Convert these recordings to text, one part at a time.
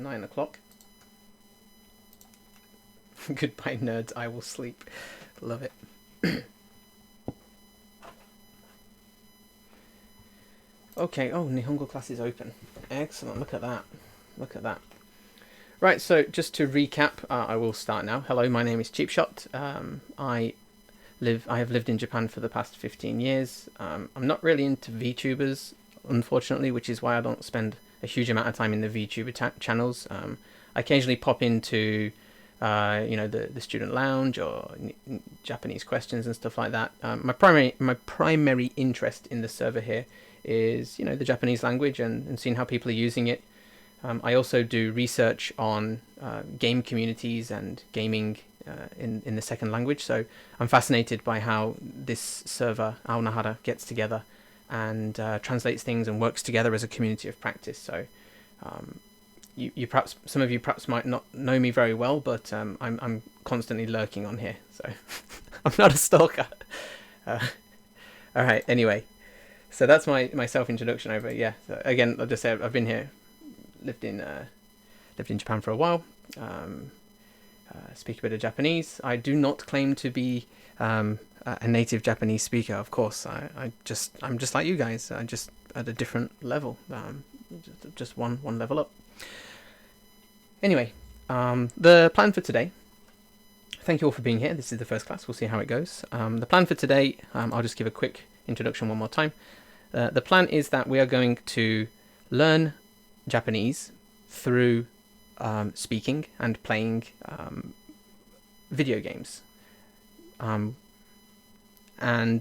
9 o'clock. Goodbye, nerds. I will sleep. Love it. Okay. Oh, Nihongo class is open. Excellent. Look at that. Look at that. Right. So just to recap, I will start now. Hello, my name is Cheapshot. I have lived in Japan for the past 15 years. I'm not really into VTubers, unfortunately, which is why I don't spend a huge amount of time in the VTuber channels. I occasionally pop into, the student lounge or Japanese questions and stuff like that. My primary interest in the server here is, the Japanese language and seeing how people are using it. I also do research on game communities and gaming in the second language, so I'm fascinated by how this server, Aonahara, gets together and translates things and works together as a community of practice. So you perhaps, some of you perhaps might not know me very well, but I'm constantly lurking on here, so I'm not a stalker. All right, anyway, so that's my self-introduction over. Yeah, so again, I'll just say I've been here, lived in Japan for a while. Speak a bit of Japanese. I do not claim to be a native Japanese speaker. Of course, I'm just like you guys. I just at a different level, just one level up. Anyway, the plan for today. Thank you all for being here. This is the first class. We'll see how it goes. The plan for today. I'll just give a quick introduction one more time. The plan is that we are going to learn Japanese through speaking and playing video games. And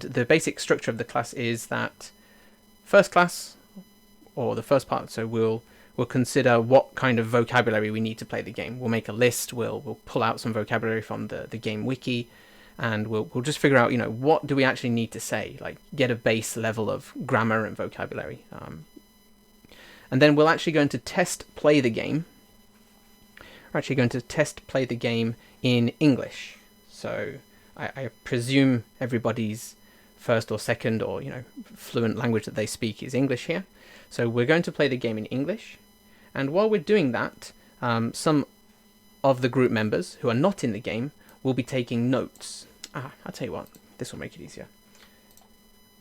the basic structure of the class is that first class, or the first part, so we'll consider what kind of vocabulary we need to play the game. We'll make a list, we'll pull out some vocabulary from the game wiki, and we'll just figure out, what do we actually need to say, like get a base level of grammar and vocabulary. And then we'll actually going to test play the game. We're actually going to test play the game in English. So I presume everybody's first or second or fluent language that they speak is English here. So we're going to play the game in English. And while we're doing that, some of the group members who are not in the game will be taking notes. I'll tell you what, this will make it easier.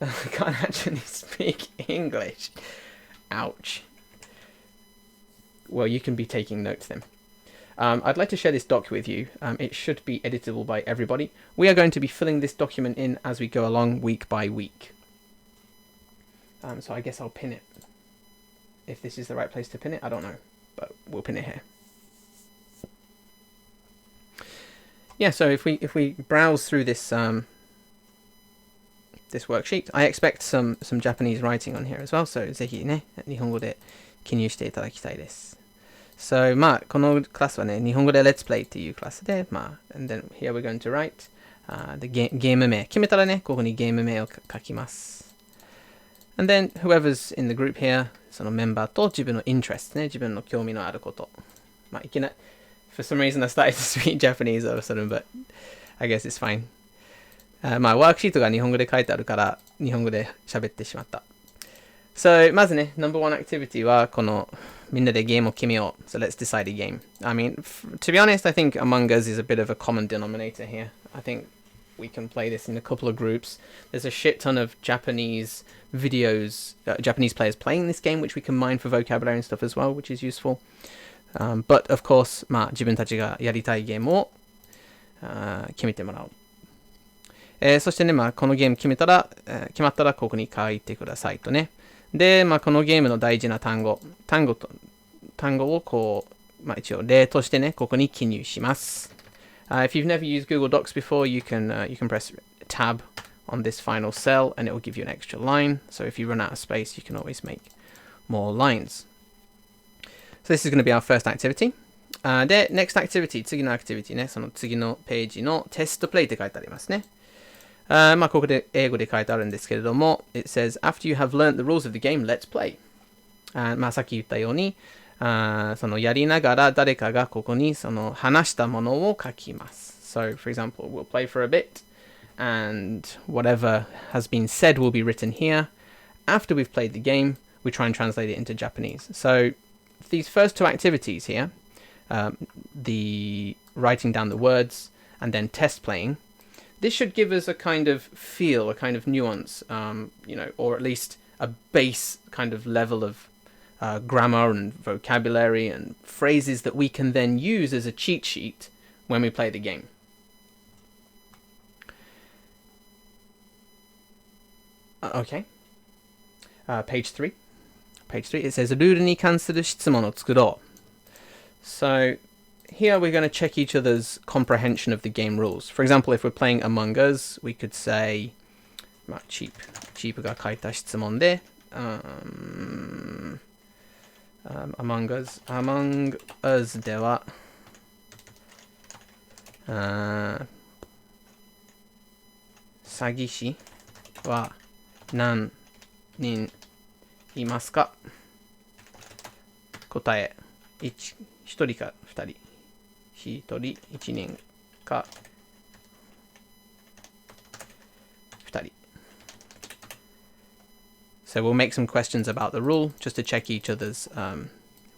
I can't actually speak English. Ouch. Well, you can be taking notes then. I'd like to share this doc with you. It should be editable by everybody. We are going to be filling this document in as we go along week by week. So I guess I'll pin it. If this is the right place to pin it, I don't know, but we'll pin it here. Yeah, so if we browse through this this worksheet, I expect some Japanese writing on here as well. So ぜひね、日本語で記入していただきたいです。So このクラスはね、日本語で Let's Play っていうクラスで、and then here we're going to write the ゲーム名。決めたらね、ここにゲーム名を書きます。And then whoever's in the group here, そのメンバーと自分の interest ね、自分の興味のあること。いけない。For some reason I started to speak Japanese all of a sudden, but I guess it's fine. ワークシートが日本語で書いてあるから日本語で喋ってしまった。So まずね、number one activity はこのみんなでゲームを決めよう。So let's decide a game. I mean, to be honest, I think Among Us is a bit of a common denominator here. I think we can play this in a couple of groups. There's a shit ton of Japanese videos, Japanese players playing this game, which we can mine for vocabulary and stuff as well, which is useful. But of course, 自分たちがやりたいゲームを決めてもらう。そしてね、このゲーム決まったらここに書いてくださいとね。で、このゲームの大事な単語をこう、一応例としてね、ここに記入します。If you've never used Google Docs before, you can press tab on this final cell and it will give you an extra line. So if you run out of space, you can always make more lines. So this is going to be our first activity. で、next activity、次の activity ね、その次のページのテストプレイって書いてありますね。ここで英語で書いてあるんですけれども、it says, after you have learned the rules of the game, let's play. さっき言ったように、そのやりながら誰かがここにその話したものを書きます。So, for example, we'll play for a bit, and whatever has been said will be written here. After we've played the game, we try and translate it into Japanese. So, these first two activities here, the writing down the words and then test playing, this should give us a kind of feel, a kind of nuance, or at least a base kind of level of grammar and vocabulary and phrases that we can then use as a cheat sheet when we play the game. Okay. Page 3. Page 3, it says, ルールに関する質問を作ろう. So, here we're going to check each other's comprehension of the game rules. For example, if we're playing Among Us, we could say, まあ、チープが書いた質問で、Among Us では、詐欺師は何人いますか？答え、1人か2人。1人、1人か2人。So we'll make some questions about the rule just to check each other's,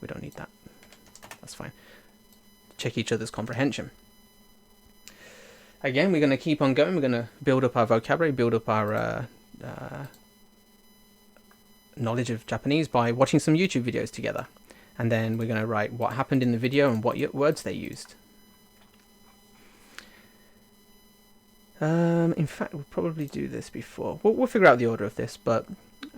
we don't need that. That's fine. Check each other's comprehension. Again, we're going to keep on going. We're going to build up our vocabulary, build up our knowledge of Japanese by watching some YouTube videos together. And then we're going to write what happened in the video and what words they used. In fact, we'll probably do this before. We'll figure out the order of this, but...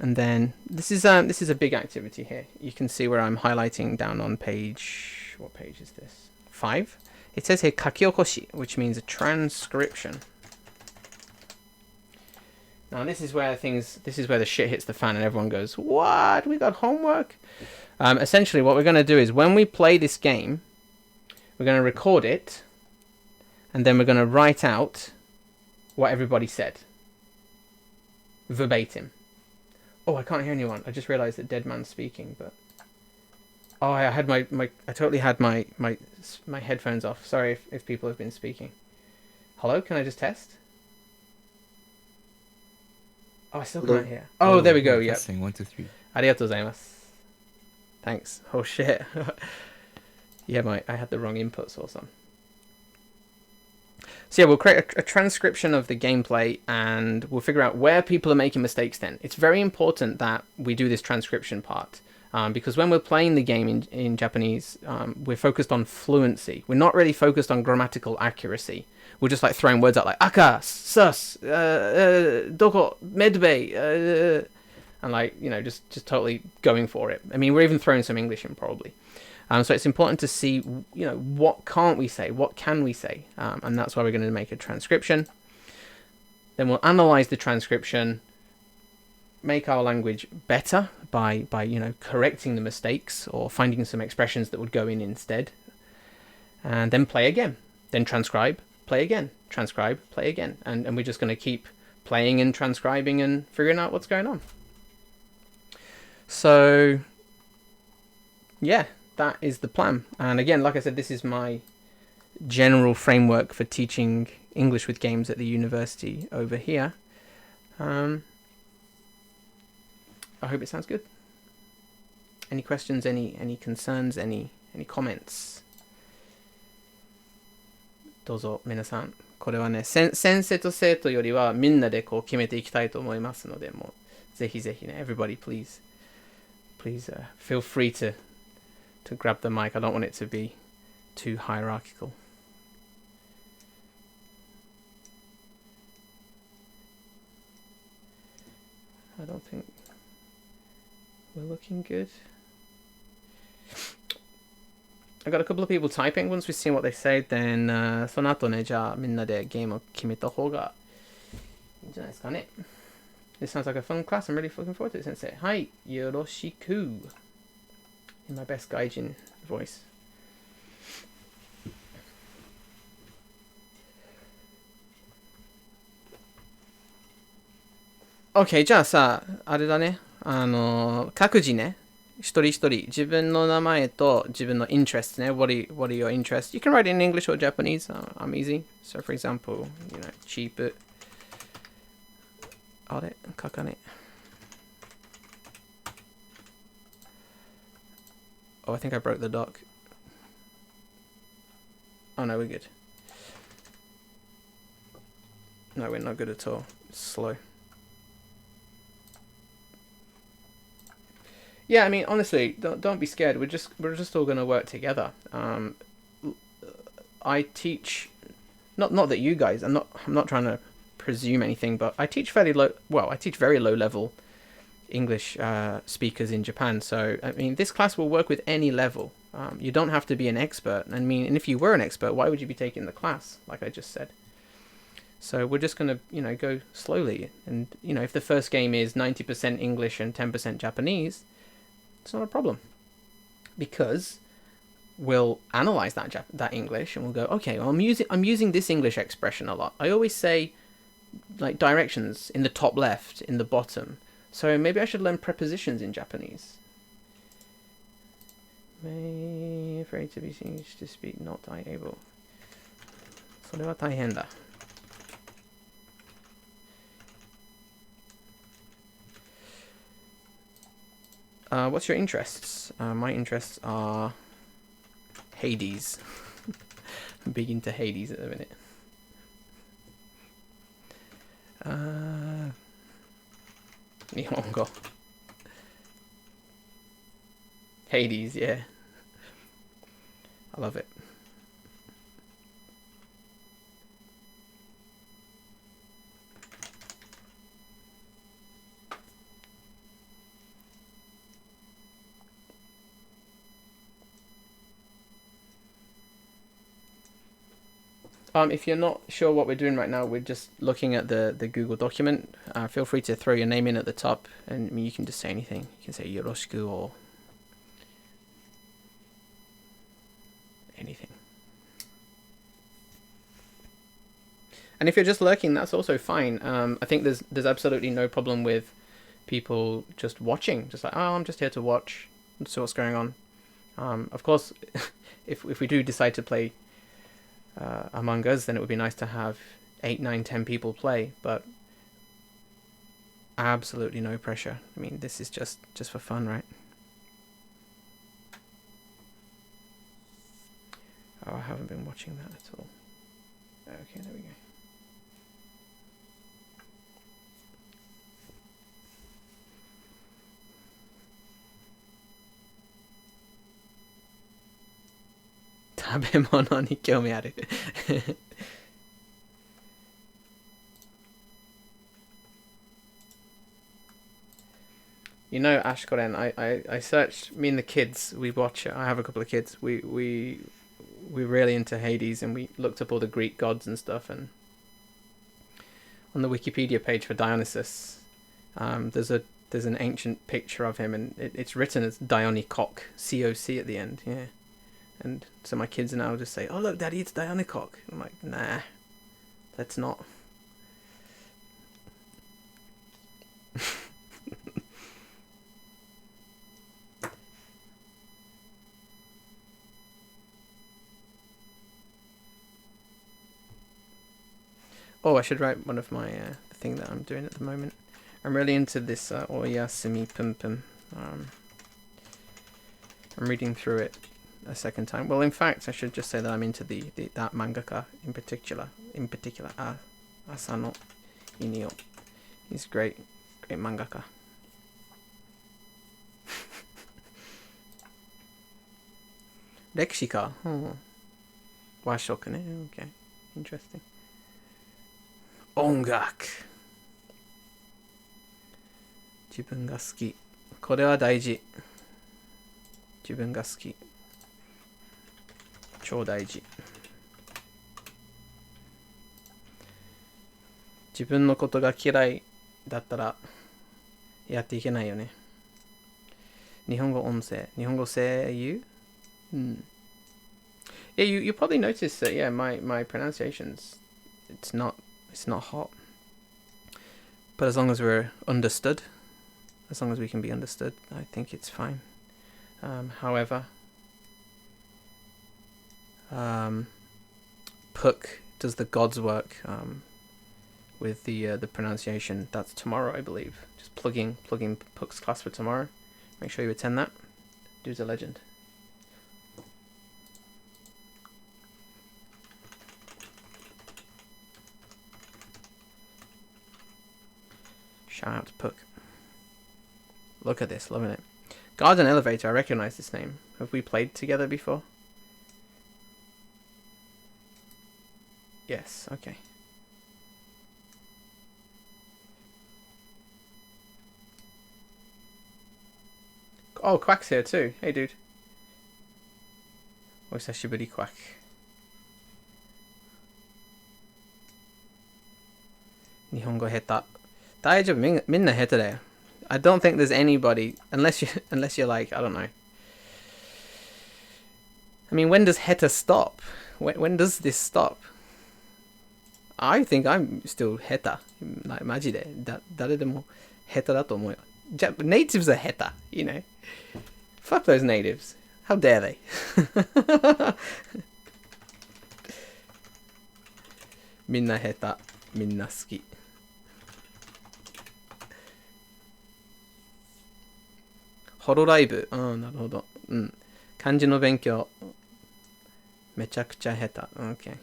And then this is a big activity here. You can see where I'm highlighting down on page... What page is this? 5. It says here kakiokoshi, which means a transcription. Now this is where the shit hits the fan and everyone goes, what? We got homework? Essentially what we're going to do is when we play this game, we're going to record it and then we're going to write out what everybody said. Verbatim. Oh, I can't hear anyone. I just realized that Dead Man's speaking, but... Oh, I had I totally had my headphones off. Sorry if people have been speaking. Hello, can I just test? Oh, I still can't hear. Oh, there we go, yep. Testing, 1, 2, 3. Arigatou gozaimasu. Thanks. Oh, shit. Yeah, I had the wrong inputs or something. So yeah, we'll create a transcription of the gameplay and we'll figure out where people are making mistakes then. It's very important that we do this transcription part because when we're playing the game in Japanese, we're focused on fluency. We're not really focused on grammatical accuracy. We're just like throwing words out like aka, sus, doko, medbei, and like, just totally going for it. I mean, we're even throwing some English in probably. So it's important to see, what can't we say? What can we say? And that's why we're going to make a transcription. Then we'll analyze the transcription, make our language better by correcting the mistakes or finding some expressions that would go in instead. And then play again. Then transcribe, play again. Transcribe, play again. And we're just going to keep playing and transcribing and figuring out what's going on. So, yeah. That is the plan. And again, like I said, this is my general framework for teaching English with games at the university over here. I hope it sounds good. Any questions, any concerns, any comments? どうぞ皆さん。これはね、先生と生徒よりはみんなでこう決めていきたいと思いますので、もうぜひぜひね、everybody please feel free to grab the mic. I don't want it to be too hierarchical. I don't think we're looking good. I got a couple of people typing. Once we've seen what they say, then その後ね、じゃあみんなでゲームを決めた方がいいんじゃないですかね。This sounds like a fun class. I'm really looking forward to it, sensei. はい、よろしく。In my best gaijin voice. OK, じゃあさ、あれだね。各自ね、一人一人、自分の名前と自分の interests ね。What are your interests? You can write it in English or Japanese. I'm easy. So, for example, cheap. あれ書かね。Oh, I think I broke the dock. Oh no, we're good. No, we're not good at all. It's slow. Yeah, I mean, honestly, don't be scared. We're just all gonna work together. I teach, not that you guys. I'm not trying to presume anything, but I teach fairly low. Well, I teach very low level English speakers in Japan. So I mean, this class will work with any level. You don't have to be an expert. I mean, and if you were an expert, why would you be taking the class? Like I just said. So we're just gonna, go slowly. And if the first game is 90% English and 10% Japanese, it's not a problem, because we'll analyze that English and we'll go, okay, well, I'm using this English expression a lot. I always say like directions in the top left, in the bottom. So maybe I should learn prepositions in Japanese. May afraid to be seen to speak, not I able. それは大変だ. What's your interests? My interests are Hades. I'm big into Hades at the minute. Nihongo. Hades, yeah. I love it. If you're not sure what we're doing right now, we're just looking at the Google document. Feel free to throw your name in at the top, and I mean, you can just say anything. You can say yoroshiku or anything. And if you're just lurking, that's also fine. I think there's absolutely no problem with people just watching. Just like, oh, I'm just here to watch and see what's going on. Of course, if we do decide to play Among Us, then it would be nice to have 8, 9, 10 people play, but absolutely no pressure. I mean, this is just for fun, right? Oh, I haven't been watching that at all. Okay, there we go. Tabemono ni kyomi aru. Ashkoren, I searched, me and the kids, we watch, I have a couple of kids, we're really into Hades, and we looked up all the Greek gods and stuff, and on the Wikipedia page for Dionysus, there's an ancient picture of him, and it's written as Dionysok, C-O-C at the end, yeah. And so my kids now just say, oh look, Daddy, it's Dionysok. I'm like, nah, that's not. Oh, I should write one of my the thing that I'm doing at the moment. I'm really into this Oyasumi Pum Pum. I'm reading through it a second time. Well, in fact, I should just say that I'm into that mangaka in particular. Asano Inio. He's great mangaka. Rekshika. Oh. Washoku ne. Okay. Interesting. Ongak. 自分が好き。これは大事。自分が好き。超大事。自分のことが嫌いだったらやっていけないよね。日本語音声。日本語声優Yeah, you probably noticed that, yeah, my pronunciations, it's not hot. But as long as we're understood, as long as we can be understood, I think it's fine. However, Puck does the God's work with the pronunciation. That's tomorrow, I believe. Just plugging Puck's class for tomorrow. Make sure you attend that. Dude's a legend. Shout out to Puck. Look at this, loving it. Garden Elevator, I recognize this name. Have we played together before? Yes, okay. Oh, Quack's here too. Hey, dude. Osashiburi Quack. Nihongo heta. Daijoubu, minna heta there. I don't think there's anybody, unless you're like, I don't know. I mean, when does heta stop? When does this stop? I think I'm still heta. Like, majide. Daredemo heta da to omou yo. Natives are heta, you know. Fuck those natives. How dare they? Minna heta, minna suki. Horo live. なるほど。うん。漢字の勉強。めちゃくちゃ下手。OK。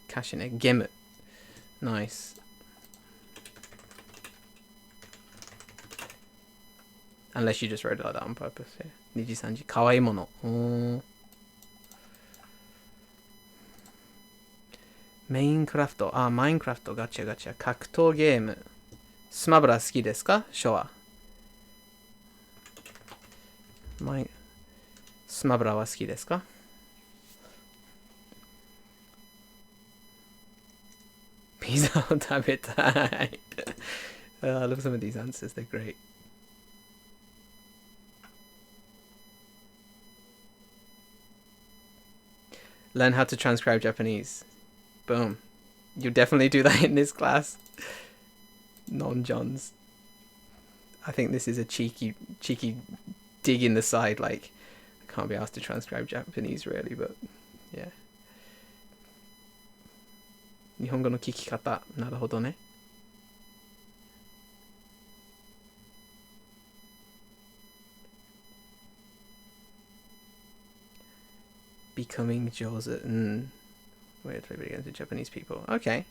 歌詞ね。ゲム。Nice. Unless you just wrote it like that on purpose. Yeah. 2時3時。かわいいもの。メインクラフト。マインクラフト。ガチャガチャ。格闘ゲーム。スマブラ好きですか？ショア。スマブラは好きですか？ピザを食べたい。I love some of these answers, they're great. Learn how to transcribe Japanese. Boom. You'll definitely do that in this class. Non-Johns. I think this is a cheeky dig in the side, like, I can't be asked to transcribe Japanese really, but yeah. 日本語の聞き方。なるほどね。Becoming 上手。うん。Way to play against the Japanese people. Okay.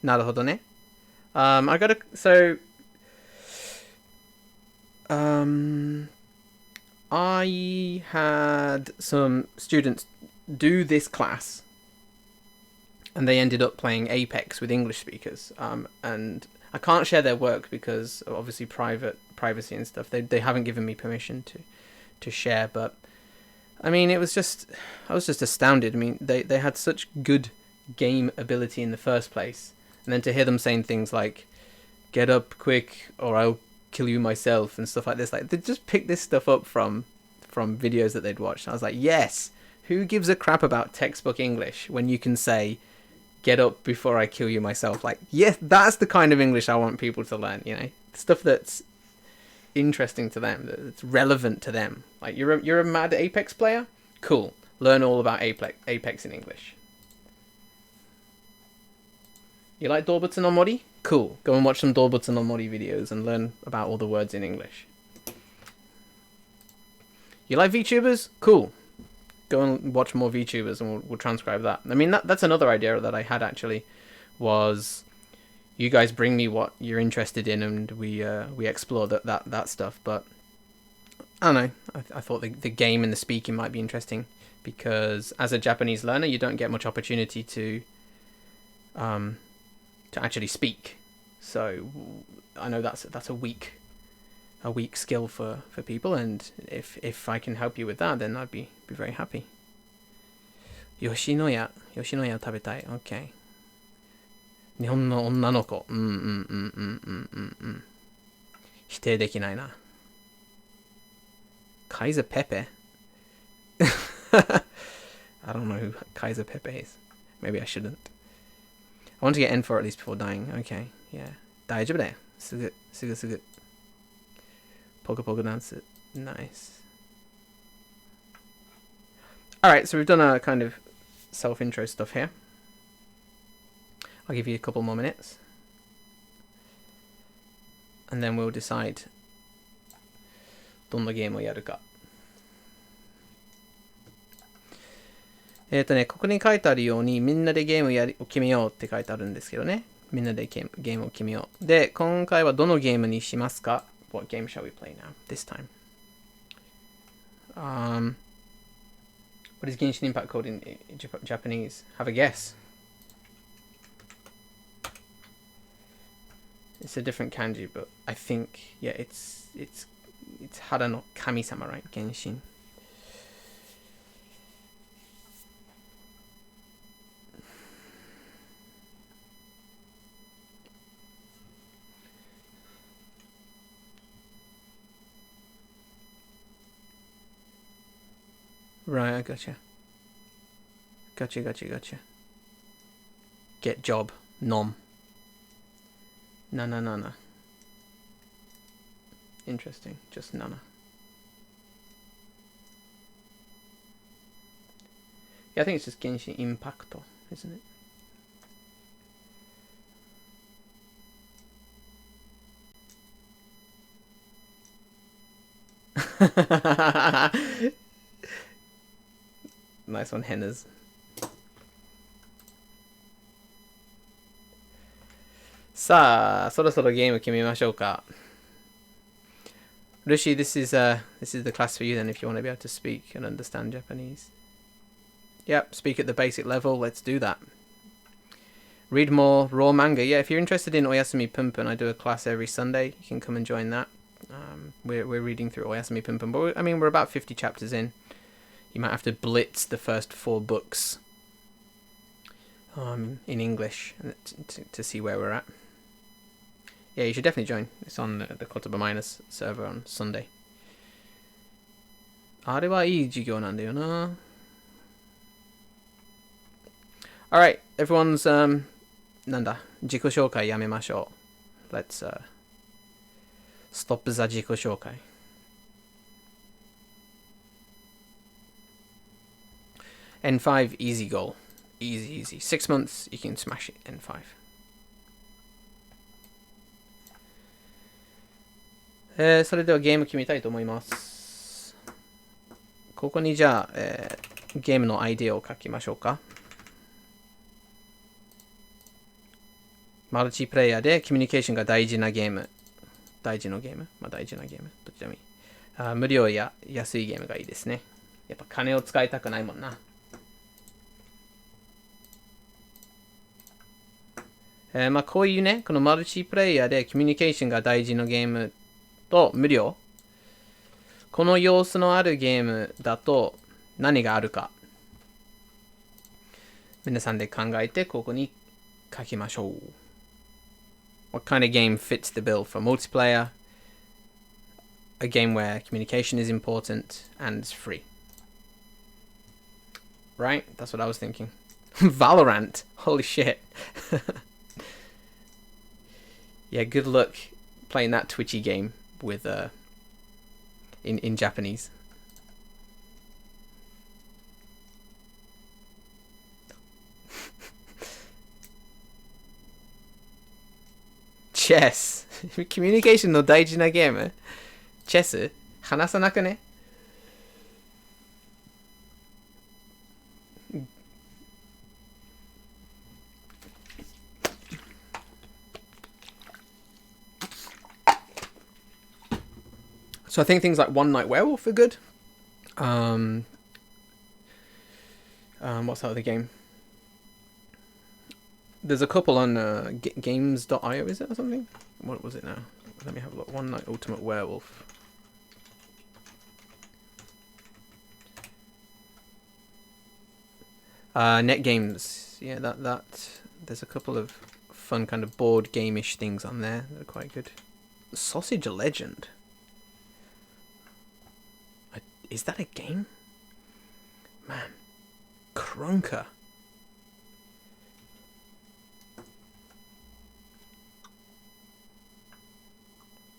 I gotta, so, I had some students do this class, and they ended up playing Apex with English speakers, and I can't share their work because obviously privacy and stuff. They haven't given me permission to share, but I mean, I was just astounded. I mean, they had such good game ability in the first place, and then to hear them saying things like, "Get up quick, or I'll kill you myself," and stuff like this. Like, they just picked this stuff up from videos that they'd watched. I was like, yes, who gives a crap about textbook English when you can say, "Get up before I kill you myself"? Like, yes, that's the kind of English I want people to learn, you know? Stuff that's interesting to them, that's relevant to them. Like, you're a mad Apex player? Cool. Learn all about Apex in English. You like Dorbutsu no Mori? Cool. Go and watch some Dorbutsu no Mori videos and learn about all the words in English. You like VTubers? Cool. Go and watch more VTubers and we'll transcribe that. I mean, that's another idea that I had actually, was you guys bring me what you're interested in and we explore that stuff. But I don't know. I thought the game and the speaking might be interesting, because as a Japanese learner, you don't get much opportunity to actually speak. So I know that's a weak skill for people, and if I can help you with that, then I'd be very happy. Yoshinoya 食べたい。Okay. 日本の女の子。否定できないな。Kaiser Pepe? I don't know who Kaiser Pepe is. Maybe I shouldn't. I want to get N4 at least before dying. Okay, yeah. 大丈夫だよ。すぐ。ポカポカダンス。Nice. Alright, so we've done a kind of self-intro stuff here. I'll give you a couple more minutes. And then we'll decide どんなゲームをやるか。ここに書いてあるように、みんなでゲームを決めようって書いてあるんですけどね。みんなでゲームを決めよう。で、今回はどのゲームにしますか？ What game shall we play now? This time. What is Genshin Impact called in Japanese? Have a guess. It's a different kanji, but I think, yeah, it's Hara no Kami-sama, right? Genshin. Right, I gotcha. Gotcha. Get job. Nom. Nana. Interesting. Just Nana. Yeah, I think it's just Genshin Impacto, isn't it? Nice one, Hennas. Sa, そろそろゲーム決めましょうか。Rishi, this is the class for you then if you want to be able to speak and understand Japanese. Yep, speak at the basic level, let's do that. Read more raw manga. Yeah, if you're interested in Oyasumi Punpun, I do a class every Sunday. You can come and join that. We're reading through Oyasumi Punpun, but we're about 50 chapters in. You might have to blitz the first 4 books in English to see where we're at. Yeah, you should definitely join. It's on the Kotoba Minus server on Sunday. あれはいい授業なんだよな。Alright, everyone's なんだ、自己紹介やめましょう。Let's stop the 自己紹介。N5 easy goal. Easy. 6 months, you can smash it. N5. それではゲーム決めたいと思います。ここにじゃあ、ゲームのアイデアを書きましょうか。マルチプレイヤーでコミュニケーションが大事なゲーム。大事なゲーム。どっちでもいい。無料や安いゲームがいいですね。やっぱ金を使いたくないもんな。こういうね、このマルチプレイヤーでコミュニケーションが大事なゲームと無料。この要素のあるゲームだと何があるか。皆さんで考えてここに書きましょう。What kind of game fits the bill for multiplayer? A game where communication is important and is free. Right? That's what I was thinking. Valorant. Holy shit. Yeah, good luck playing that twitchy game with in Japanese. Chess. Communication の大事なゲーム。チェス話さなくね。So I think things like One Night Werewolf are good. What's that other game? There's a couple on games.io, is it, or something? What was it now? Let me have a look. One Night Ultimate Werewolf. Net Games. Yeah, that there's a couple of fun kind of board game-ish things on there that are quite good. Sausage Legend. Is that a game? Man. Krunker.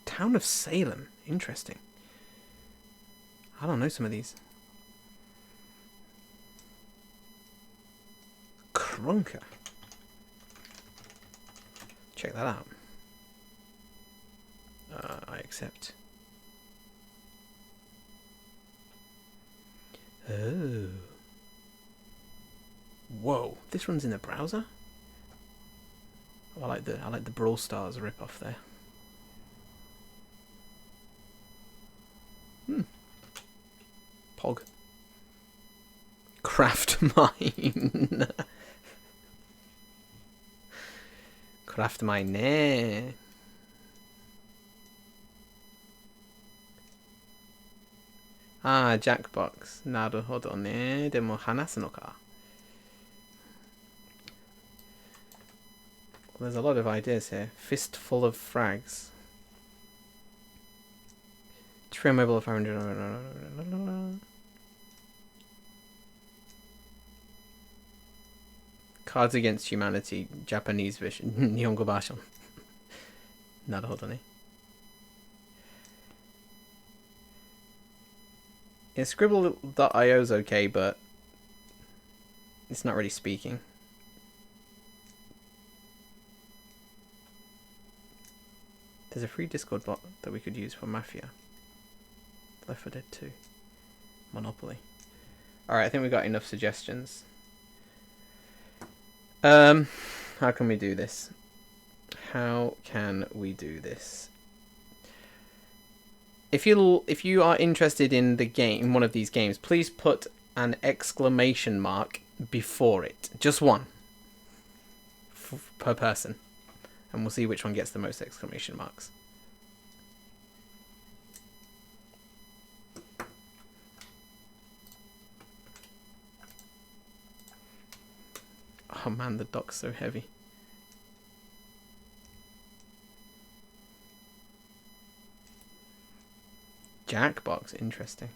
Town of Salem. Interesting. I don't know some of these. Krunker. Check that out. I accept. Oh. Whoa, this runs in the browser? Oh, I like the Brawl Stars rip-off there. Pog. Craft mine. Craft mineね. Ah, Jackbox. なるほどね。でも話すのか。Well, there's a lot of ideas here. Fistful of frags. Trio mobile of 500. Cards Against Humanity, Japanese version, 日本語バージョン。なるほどね。Yeah, Scribble.io is okay, but it's not really speaking. There's a free Discord bot that we could use for Mafia. Left 4 Dead 2. Monopoly. Alright, I think we got enough suggestions. How can we do this? How can we do this? If you are interested in the game, in one of these games, please put an exclamation mark before it. Just one. Per person. And we'll see which one gets the most exclamation marks. Oh man, the dock's so heavy. Jackbox, interesting.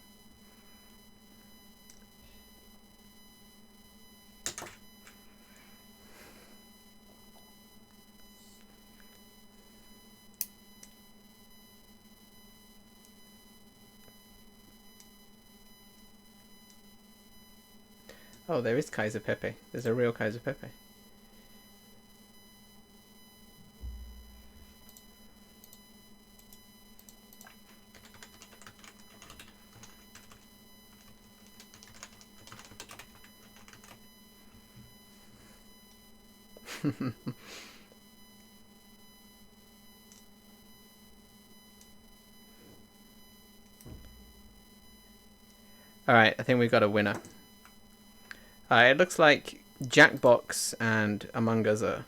Oh, there is Kaiser Pepe. There's a real Kaiser Pepe. Alright, I think we've got a winner. It looks like Jackbox and Among Us are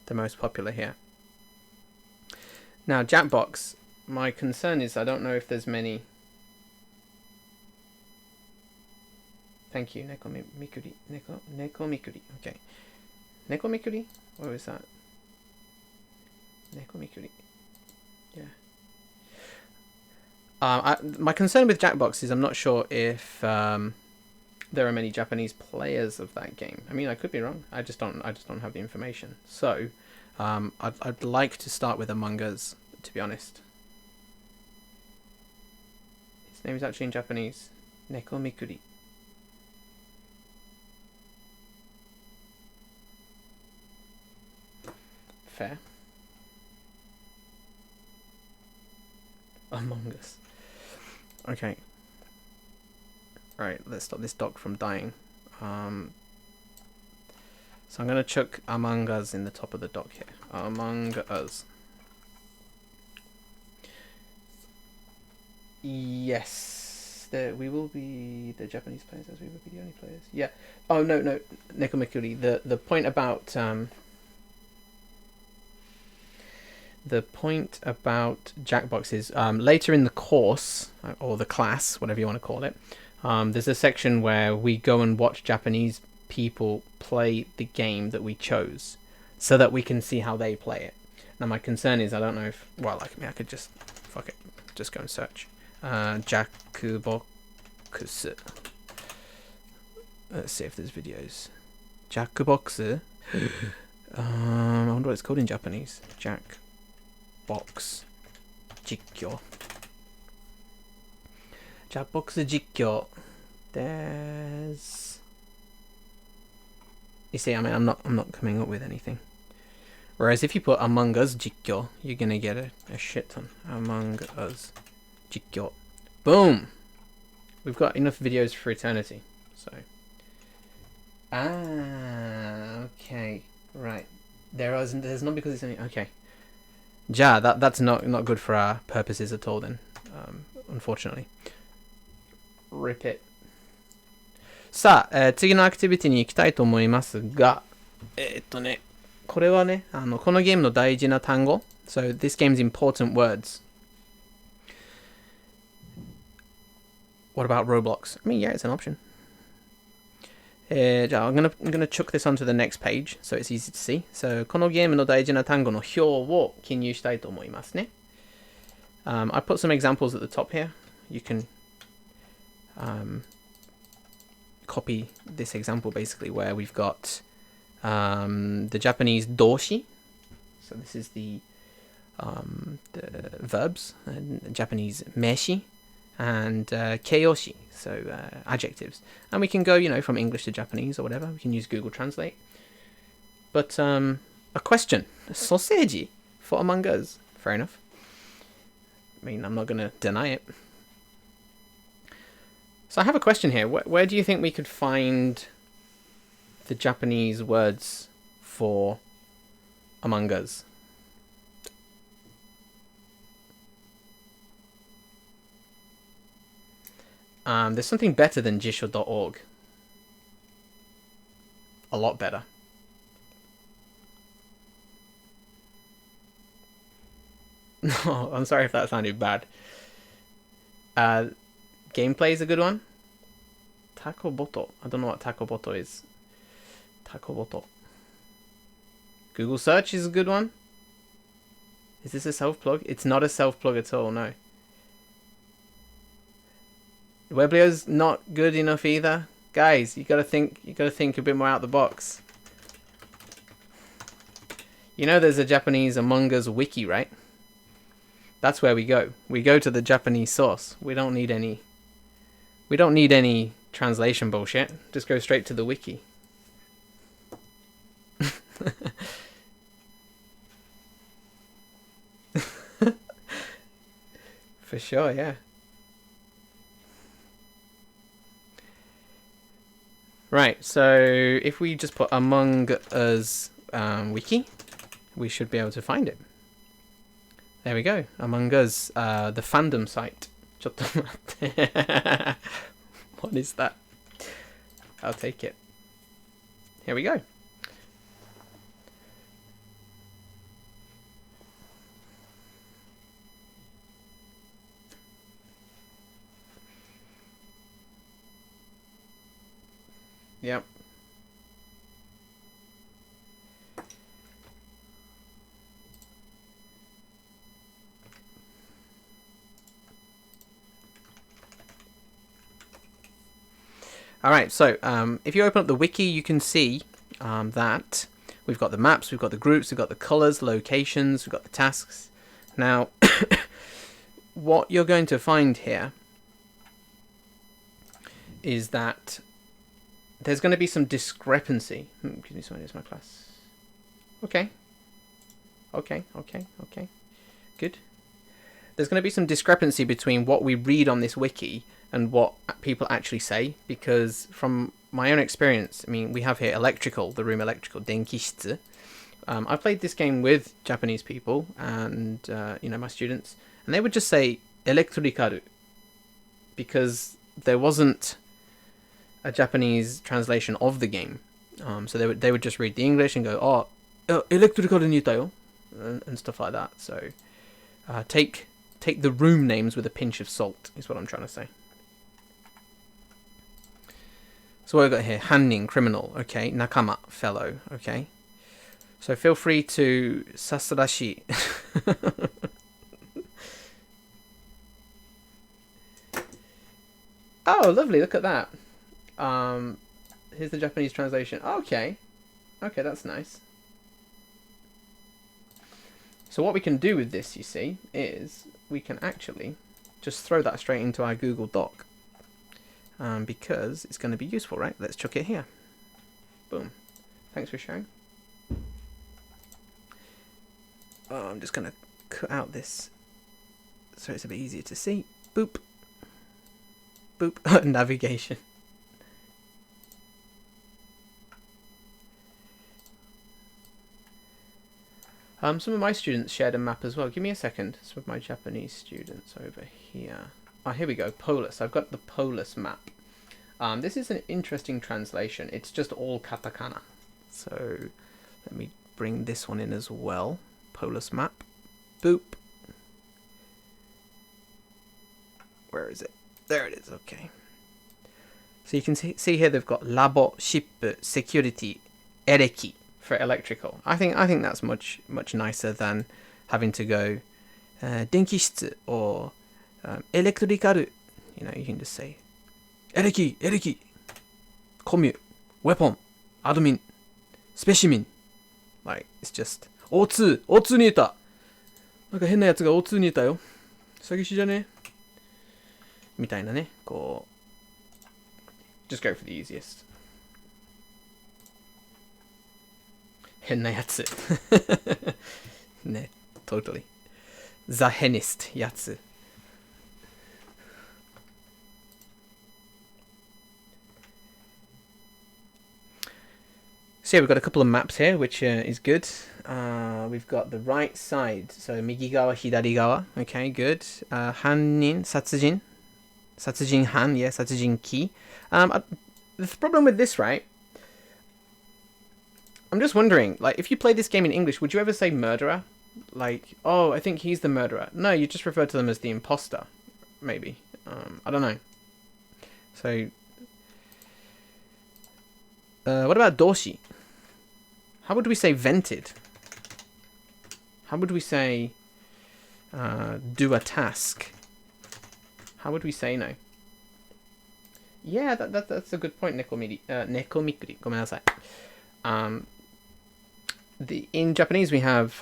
the most popular here. Now, Jackbox, my concern is I don't know if there's many... Thank you, Neko Mikuri. Neko Mikuri, okay. Neko Mikuri? What was that? Neko Mikuri. Yeah. My concern with Jackbox is I'm not sure if there are many Japanese players of that game. I mean, I could be wrong. I just don't have the information. So, I'd like to start with Among Us, to be honest. His name is actually in Japanese. Neko Mikuri. Fair. Among Us. Okay. Alright, let's stop this dock from dying. So I'm going to chuck Among Us in the top of the dock here. Among Us. Yes. We will be the Japanese players as we will be the only players. Yeah. Oh, no. Neko Mikuri. The point about... The point about Jackbox is later in the course, or the class, whatever you want to call it, there's a section where we go and watch Japanese people play the game that we chose so that we can see how they play it. Now, my concern is I don't know if... Well, I could just... Fuck it. Just go and search. Jackbox. Let's see if there's videos. Jackbox. I wonder what it's called in Japanese. Jackbox Jikyo. Jackbox Jikyo. There's... You see, I mean, I'm not coming up with anything. Whereas if you put Among Us Jikyo, you're gonna get a shit ton. Among Us Jikyo. Boom! We've got enough videos for eternity. So, okay, right. There's not because it's only okay. Ja, that's not good for our purposes at all then, unfortunately. Rip it. さあ、次のアクティビティに行きたいと思いますが、これはね、このゲームの大事な単語。So, this game's important words. What about Roblox? I mean, yeah, it's an option. じゃあ、I'm gonna chuck this onto the next page, so it's easy to see. So, このゲームの大事な単語の表を記入したいと思いますね。I put some examples at the top here. You can copy this example basically where we've got the Japanese doshi. So this is the verbs, Japanese meshi, and keiyoshi, so adjectives. And we can go, from English to Japanese or whatever. We can use Google Translate. But a question, sausage for Among Us. Fair enough. I mean, I'm not going to deny it. So I have a question here. Where do you think we could find the Japanese words for Among Us? There's something better than jisho.org. A lot better. No, I'm sorry if that sounded bad. Gameplay is a good one. Takoboto. I don't know what Takoboto is. Takoboto. Google search is a good one. Is this a self-plug? It's not a self-plug at all, no. Weblio's not good enough either. Guys, you gotta think a bit more out the box. There's a Japanese Among Us wiki, right? That's where we go. We go to the Japanese source. We don't need any translation bullshit. Just go straight to the wiki. For sure, yeah. Right, so if we just put Among Us wiki, we should be able to find it. There we go. Among Us, the fandom site. What is that? I'll take it. Here we go. Yep. Alright, so if you open up the wiki, you can see that we've got the maps, we've got the groups, we've got the colors, locations, we've got the tasks. Now, what you're going to find here is that there's going to be some discrepancy. Excuse me, sorry, it's my class. Okay. Good. There's going to be some discrepancy between what we read on this wiki and what people actually say, because from my own experience, I mean, we have here electrical, the room electrical, denkishitsu. I played this game with Japanese people and, my students, and they would just say electricaru because there wasn't a Japanese translation of the game. So they would just read the English and go, electricaru ni itayo, and stuff like that. So take the room names with a pinch of salt is what I'm trying to say. So what we've got here, hannin, criminal, okay, nakama, fellow, okay. So feel free to sasurashi. Oh, lovely, look at that. Here's the Japanese translation. Okay, that's nice. So what we can do with this, you see, is we can actually just throw that straight into our Google Doc. Because it's going to be useful, right? Let's chuck it here. Boom. Thanks for sharing. Oh, I'm just going to cut out this so it's a bit easier to see. Boop. Boop. Navigation. Some of my students shared a map as well. Give me a second. Some of my Japanese students over here. Ah, here we go. Polus. I've got the Polus map. This is an interesting translation. It's just all katakana. So let me bring this one in as well. Polus map. Boop. Where is it? There it is. Okay. So you can see here they've got labo, ship, security, ereki for electrical. I think that's much nicer than having to go denkishitsu or electrical. You know, you can just say ereki, commute, weapon, admin, specimen. Like, it's just O2 にいた。なんか変なやつが O2 にいたよ。詐欺師じゃね？みたいなね、こう。Just go for the easiest. 変なやつ。ね、totally. The hennest やつ。So yeah, we've got a couple of maps here, which is good. We've got the right side, so 右側、左側. Okay, good. 犯人、殺人犯, yeah, 殺人鬼. The problem with this, right? I'm just wondering, like, if you play this game in English, would you ever say murderer? Like, oh, I think he's the murderer. No, you just refer to them as the imposter, maybe. I don't know. So, what about doshi? How would we say vented? How would we say do a task? How would we say no? Yeah, that's a good point, Nekomikuri. Gomen nasai. In Japanese, we have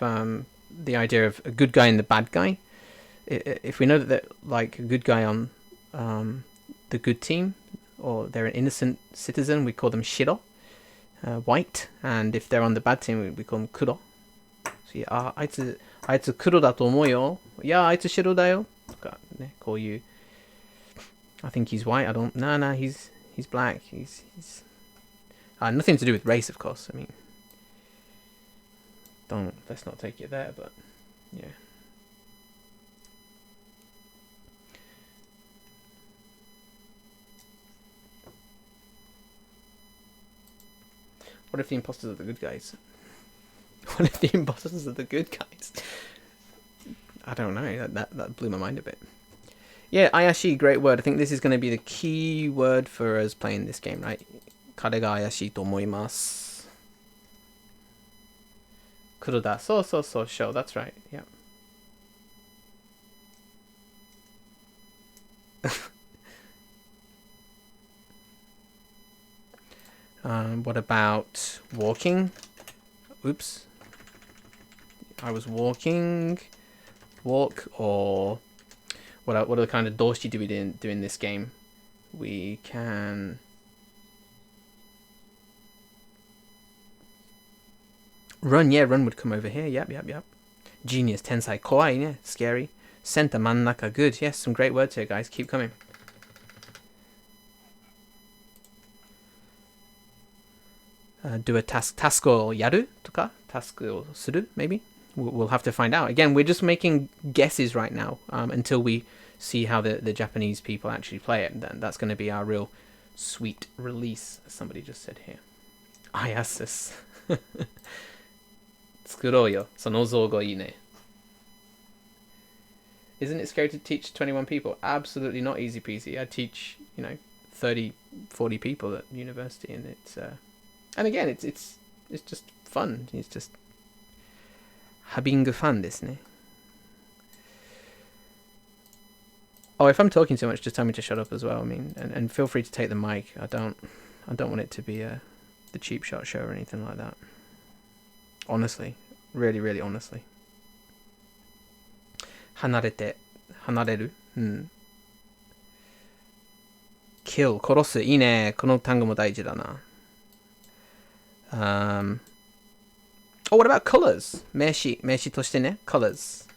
the idea of a good guy and the bad guy. If we know that they're like a good guy on the good team, or they're an innocent citizen, we call them shiro, white. And if they're on the bad team, we call them kuro. So yeah, あいつ黒だと思うよ。いや、あいつ白だよ。とかね、こういう。I think he's white. I don't. No, he's black. He's nothing to do with race, of course. I mean, let's not take it there, but yeah. What if the imposters are the good guys? What if the imposters are the good guys? I don't know. That blew my mind a bit. Yeah, Ayashi, great word. I think this is going to be the key word for us playing this game, right? 彼が怪しいと思います。黒だ。そう、show. That's right. Yeah. What about walking? Oops. I was walking. Walk, or what are the kind of doshi do we do in this game? We can run. Yeah, run would come over here. Yep. Genius, tensai, kawaii, yeah, scary. Center, mannaka, good. Yes, some great words here, guys. Keep coming. Do a task. Task o yaru toka? Task o suru, maybe? We'll have to find out. Again, we're just making guesses right now until we see how the Japanese people actually play it. Then that's going to be our real sweet release, as somebody just said here. Ayasus. 作ろうよ。その造語いいね. Isn't it scary to teach 21 people? Absolutely not easy peasy. I teach, 30, 40 people at university, and it's and again, it's just fun. It's just having fun ですね. Oh, if I'm talking too much, just tell me to shut up as well. I mean, and feel free to take the mic. I don't want it to be the cheap shot show or anything like that. Honestly, really, really honestly. 離れる. Kill, 殺す. いいね。この単語も大事だな. Oh, what about colors? 名詞としてね. Colors.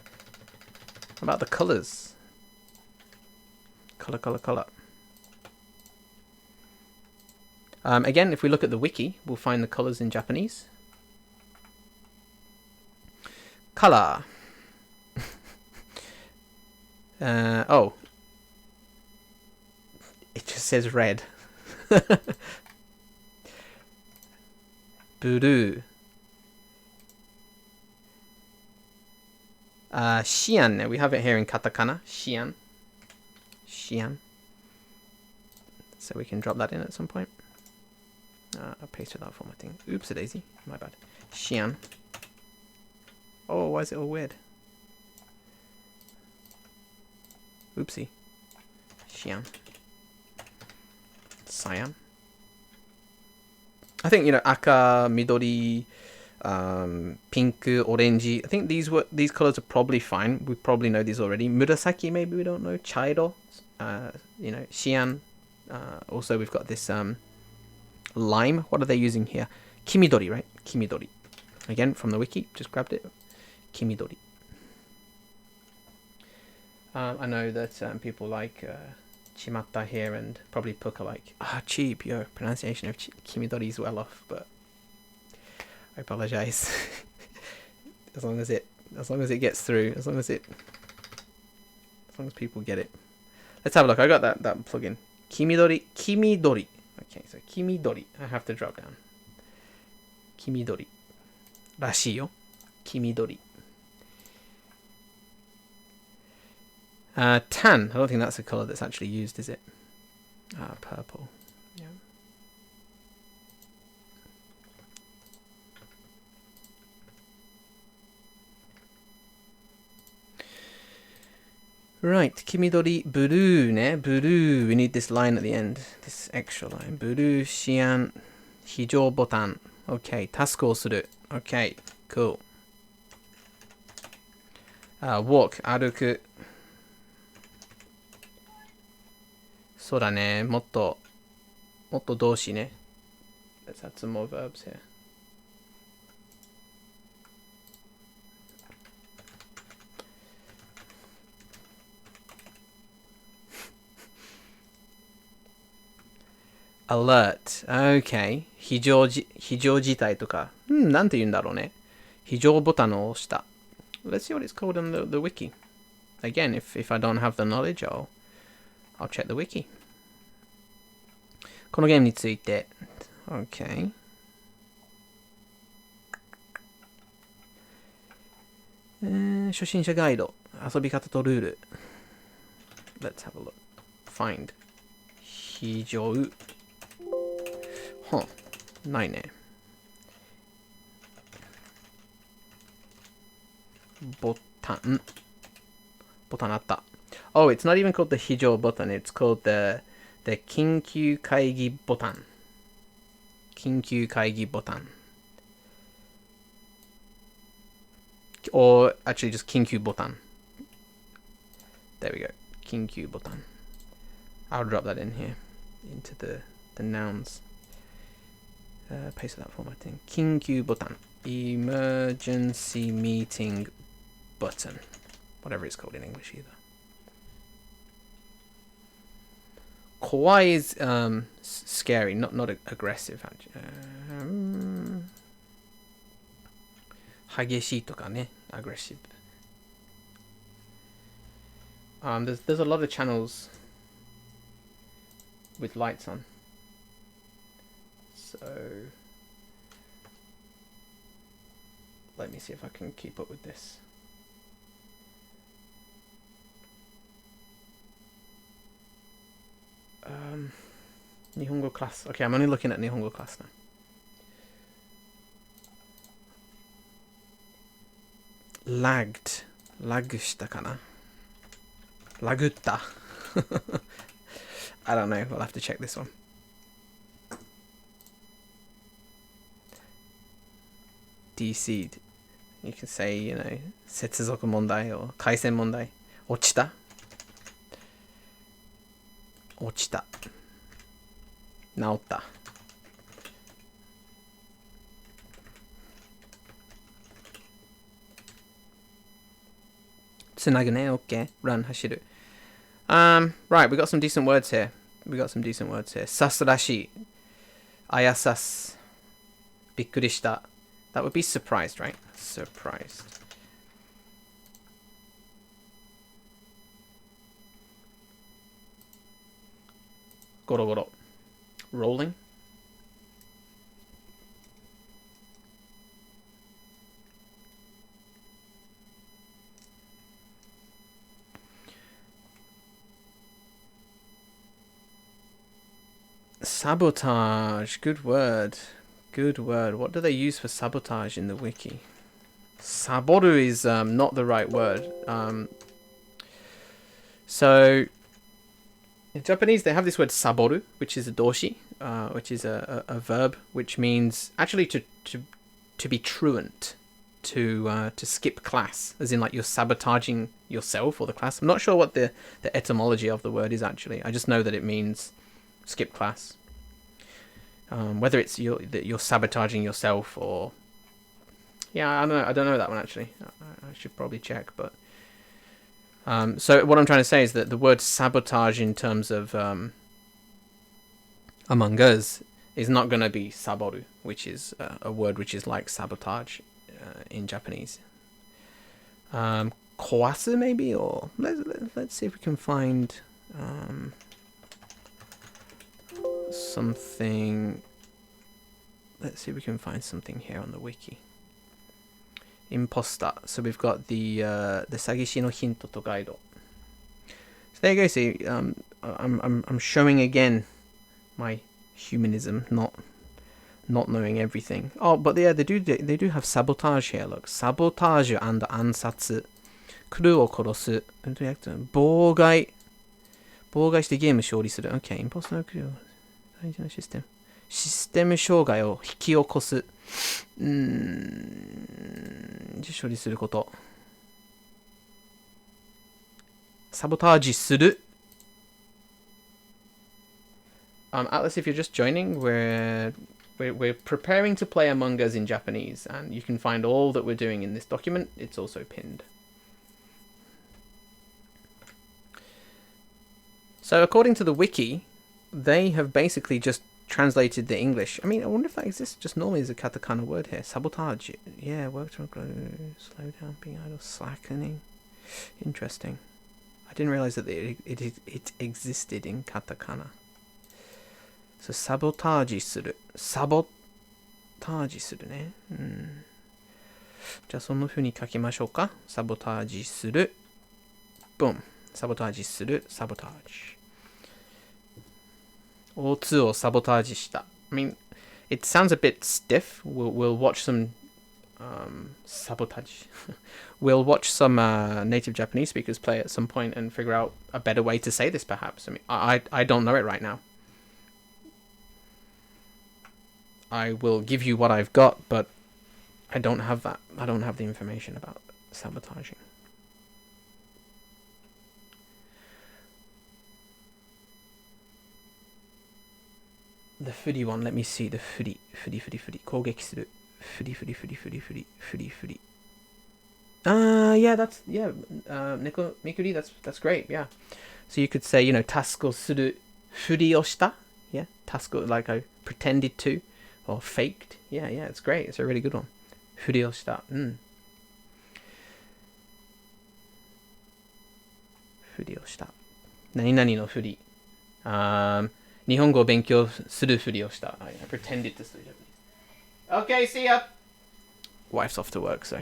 What about the colors? Color. Again, if we look at the wiki, we'll find the colors in Japanese. Color. Oh. It just says red. Blue. Xian. We have it here in katakana. Xian. Xian. So we can drop that in at some point. I'll paste without formatting. Oops, a daisy. My bad. Xian. Oh, why is it all weird? Oopsie. Xian. Cyan. I think, you know, aka, midori, pink, orange. I think these colors are probably fine. We probably know these already. Murasaki, maybe we don't know. Chairo, you know, Xian. Also, we've got this lime. What are they using here? Kimidori, right? Kimidori. Again, from the wiki. Just grabbed it. Kimidori. I know that people like Chimatta here and probably Puka like, cheap, your pronunciation of Kimidori is well off, but I apologize. as long as it gets through, as long as people get it. Let's have a look. I got that plugin. Kimidori. Okay, so Kimidori. I have to drop down. Kimidori. Rashi yo. Kimidori. Tan. I don't think that's a color that's actually used, is it? Purple. Yeah. Right, Kimidori, blue, ne? Blue. We need this line at the end. This extra line. Blue, Xian, Hijou botan. Okay, taskをする. Okay, cool. Walk, 歩く. そうだね。もっと動詞ね。Let's add some more verbs here. Alert. Okay. 非常事態とか。なんて言うんだろうね。非常ボタンを押した。Let's see what it's called in the wiki. Again, if I don't have the knowledge, I'll check the wiki. このゲームについて。Okay. 初心者ガイド。遊び方とルール。Let's have a look. Find. 非常。ないね。ボタンあった。Oh, it's not even called the 非常ボタン. It's called the 緊急会議ボタン。緊急会議ボタン。Or actually just 緊急ボタン. There we go. 緊急ボタン. I'll drop that in here into the nouns. Paste that formatting. 緊急ボタン. Emergency meeting button. Whatever it's called in English either. Kawaii is scary, not aggressive. 激しいとかね, aggressive. There's a lot of channels with lights on. So let me see if I can keep up with this. Nihongo class. Okay, I'm only looking at Nihongo class now. Lagged. Lag したかな? Lagutta. I don't know. We'll have to check this one. DC'd. You can say, you know, 接続問題 or 回線問題. 落ちた. 落ちた. 治った. つなぐね. Okay. Run. 走る. Right. We got some decent words here. さすらしい. あやさす. びっくりした. That would be surprised, right? Surprised. Goro goro. Rolling. Sabotage. Good word. Good word. What do they use for sabotage in the wiki? Saboru is not the right word. So in Japanese they have this word saboru, which is a doshi, which is a verb, which means actually to be truant, to skip class, as in like you're sabotaging yourself or the class. I'm not sure what the etymology of the word is actually. I just know that it means skip class. Whether it's you're sabotaging yourself or I don't know that one actually. I should probably check, but so what I'm trying to say is that the word sabotage in terms of Among Us is not going to be saboru, which is a word which is like sabotage in Japanese. Kowasu maybe, or let's see if we can find something. Let's see if we can find something here on the wiki. Imposter. So we've got the Sagishi no Hinto to Gaido. So there you go. See, I'm showing again my humanism, not knowing everything. Oh, but yeah, they do have sabotage here. Look, sabotage and ansatsu, crewを殺す、妨害してゲーム勝利する。Okay, imposterのcrew 大事なシステム。システム障害を引き起こす。処理すること。サボタージする。Atlas, if you're just joining, we're preparing to play Among Us in Japanese, and you can find all that we're doing in this document. It's also pinned. So according to the wiki, they have basically just translated the English. I mean, I wonder if that exists just normally as a katakana word here. Sabotage. Yeah, work to grow, slow down, being idle, slackening. Interesting. I didn't realize that it existed in katakana. So, sabotage する。sabotage するね。じゃあその風に書きましょうか。sabotage する。Boom. sabotage する。sabotage. O2 をサボタージした。I mean, it sounds a bit stiff. We'll watch some sabotage. We'll watch some native Japanese speakers play at some point and figure out a better way to say this, perhaps. I mean, I don't know it right now. I will give you what I've got, but I don't have that. I don't have the information about sabotaging. The Furi one, let me see the Furi. 攻撃する。Furi. Yeah, Neko Mikuri, that's great, yeah. So you could say, task をするふりをした Yeah, task like I pretended to or faked. Yeah, it's great. It's a really good one. ふりをした。ふりをした。何々のふり。日本語を勉強するふりをした。I pretended to study Japanese. Okay, see ya! Wife's off to work, so.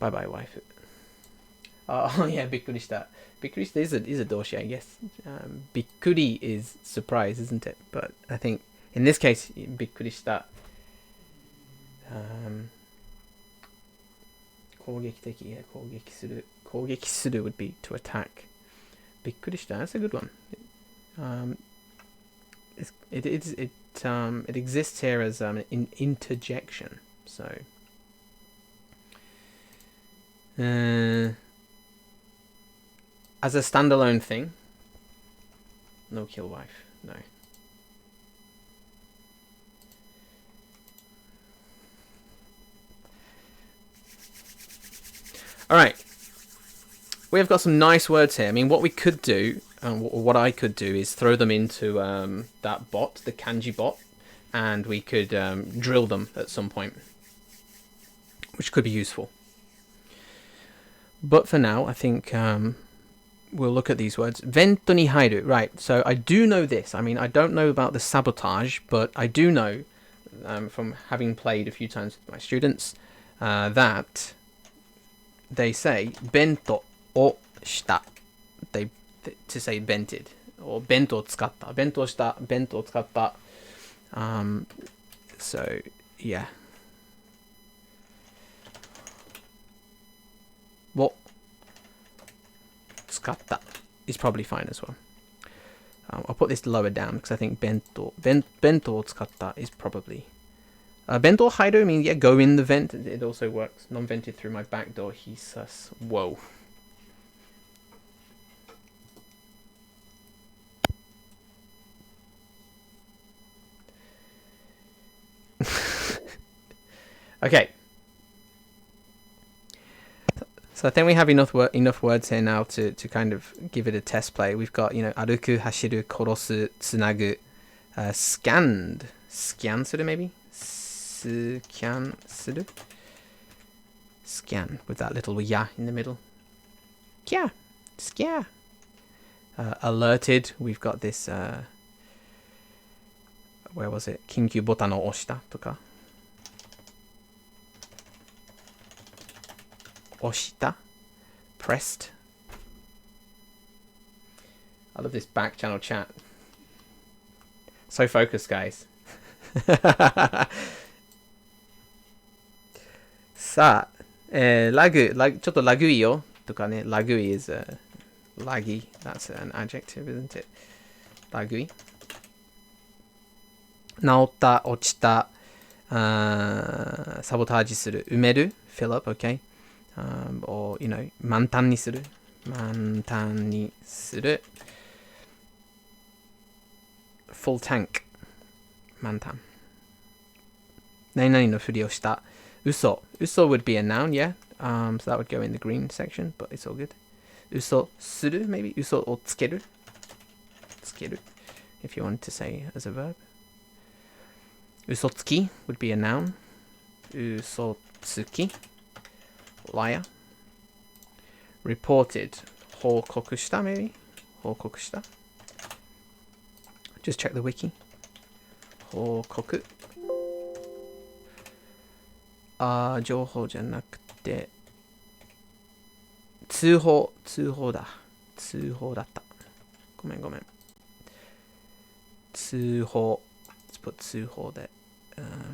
Bye bye, wife. Oh, yeah, びっくりした。びっくりした is a doshi, I guess. びっくり is surprise, isn't it? But I think in this case, びっくりした。攻撃的、攻撃する。攻撃する would be to attack. びっくりした That's a good one. It exists here as an interjection. So, as a standalone thing, no kill wife. No. Alright, we have got some nice words here. I mean, what we could do, what I could do, is throw them into that bot, the kanji bot, and we could drill them at some point, which could be useful. But for now, I think we'll look at these words. Vento ni hairu. Right, so I do know this. I mean, I don't know about the sabotage, but I do know from having played a few times with my students that they say bento o shita. They to say bented or bento tsukatta. Bento shita, bento tsukatta. So yeah. Wo tsukatta is probably fine as well. I'll put this lower down because I think bento tsukatta is probably bento hairu. I mean, yeah, go in the vent. It also works. Non-vented through my back door. Hisas. Whoa. Okay. So I think we have enough words here now to kind of give it a test play. We've got, aruku, hashiru, korosu, tsunagu, scanned. Scan suru maybe? Scan suru? Scan with that little ya in the middle. Kya. Scare. Alerted. We've got this, where was it? Kinkyu botan o oshita toka. Oshita, pressed. I love this back channel chat. So focused, guys. さあ、ラグ、ちょっとラグいよとかね、ラグい is laggy. That's an adjective, isn't it? ラグい。治った、落ちた、サボタージする、埋める、fill up, okay? Or, 満タンにする。満タンにする。full tank。満タン。何々のふりをした。嘘。嘘 would be a noun, yeah? So that would go in the green section, but it's all good. 嘘する maybe? 嘘をつける。つける。If you wanted to say as a verb. 嘘つき would be a noun. 嘘つき。Liar. Reported. 報告した maybe? 報告した Just check the wiki. 報告。情報じゃなくて通報だ。通報だった。ごめん。通報。Let's put 通報で。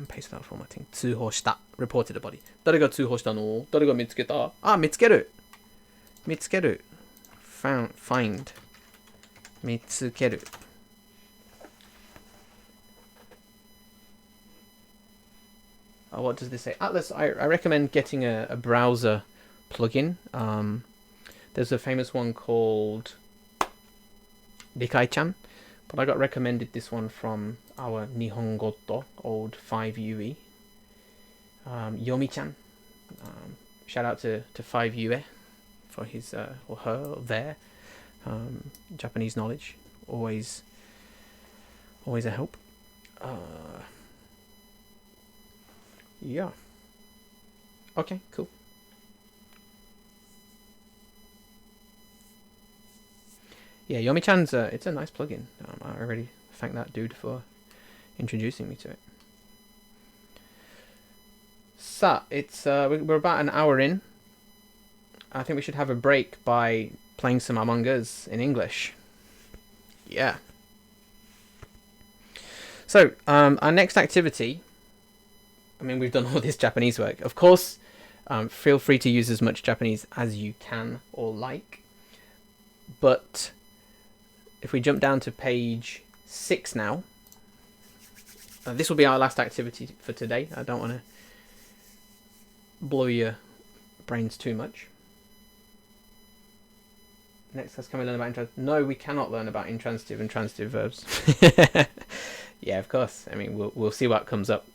paste without formatting. 通報した。reported a body. 誰が通報したの？誰が見つけた？見つける。見つける。find. 見つける。What does this say? Atlas, I recommend getting a browser plugin. There's a famous one called Rikai-chan. But I got recommended this one from our Nihongoto, old 5UE. Yomi-chan. Shout out to 5UE for his or her or their Japanese knowledge. Always a help. Yeah. Okay, cool. Yeah, Yomi-chan's it's a nice plugin. I already thank that dude for introducing me to it. So, it's we're about an hour in. I think we should have a break by playing some Among Us in English. Yeah. So, our next activity, I mean, we've done all this Japanese work. Of course, feel free to use as much Japanese as you can or like. But if we jump down to page 6 now, this will be our last activity for today. I don't want to blow your brains too much. Next class, can we learn about intransitive? No, we cannot learn about intransitive and transitive verbs. Yeah, of course. I mean, we'll see what comes up.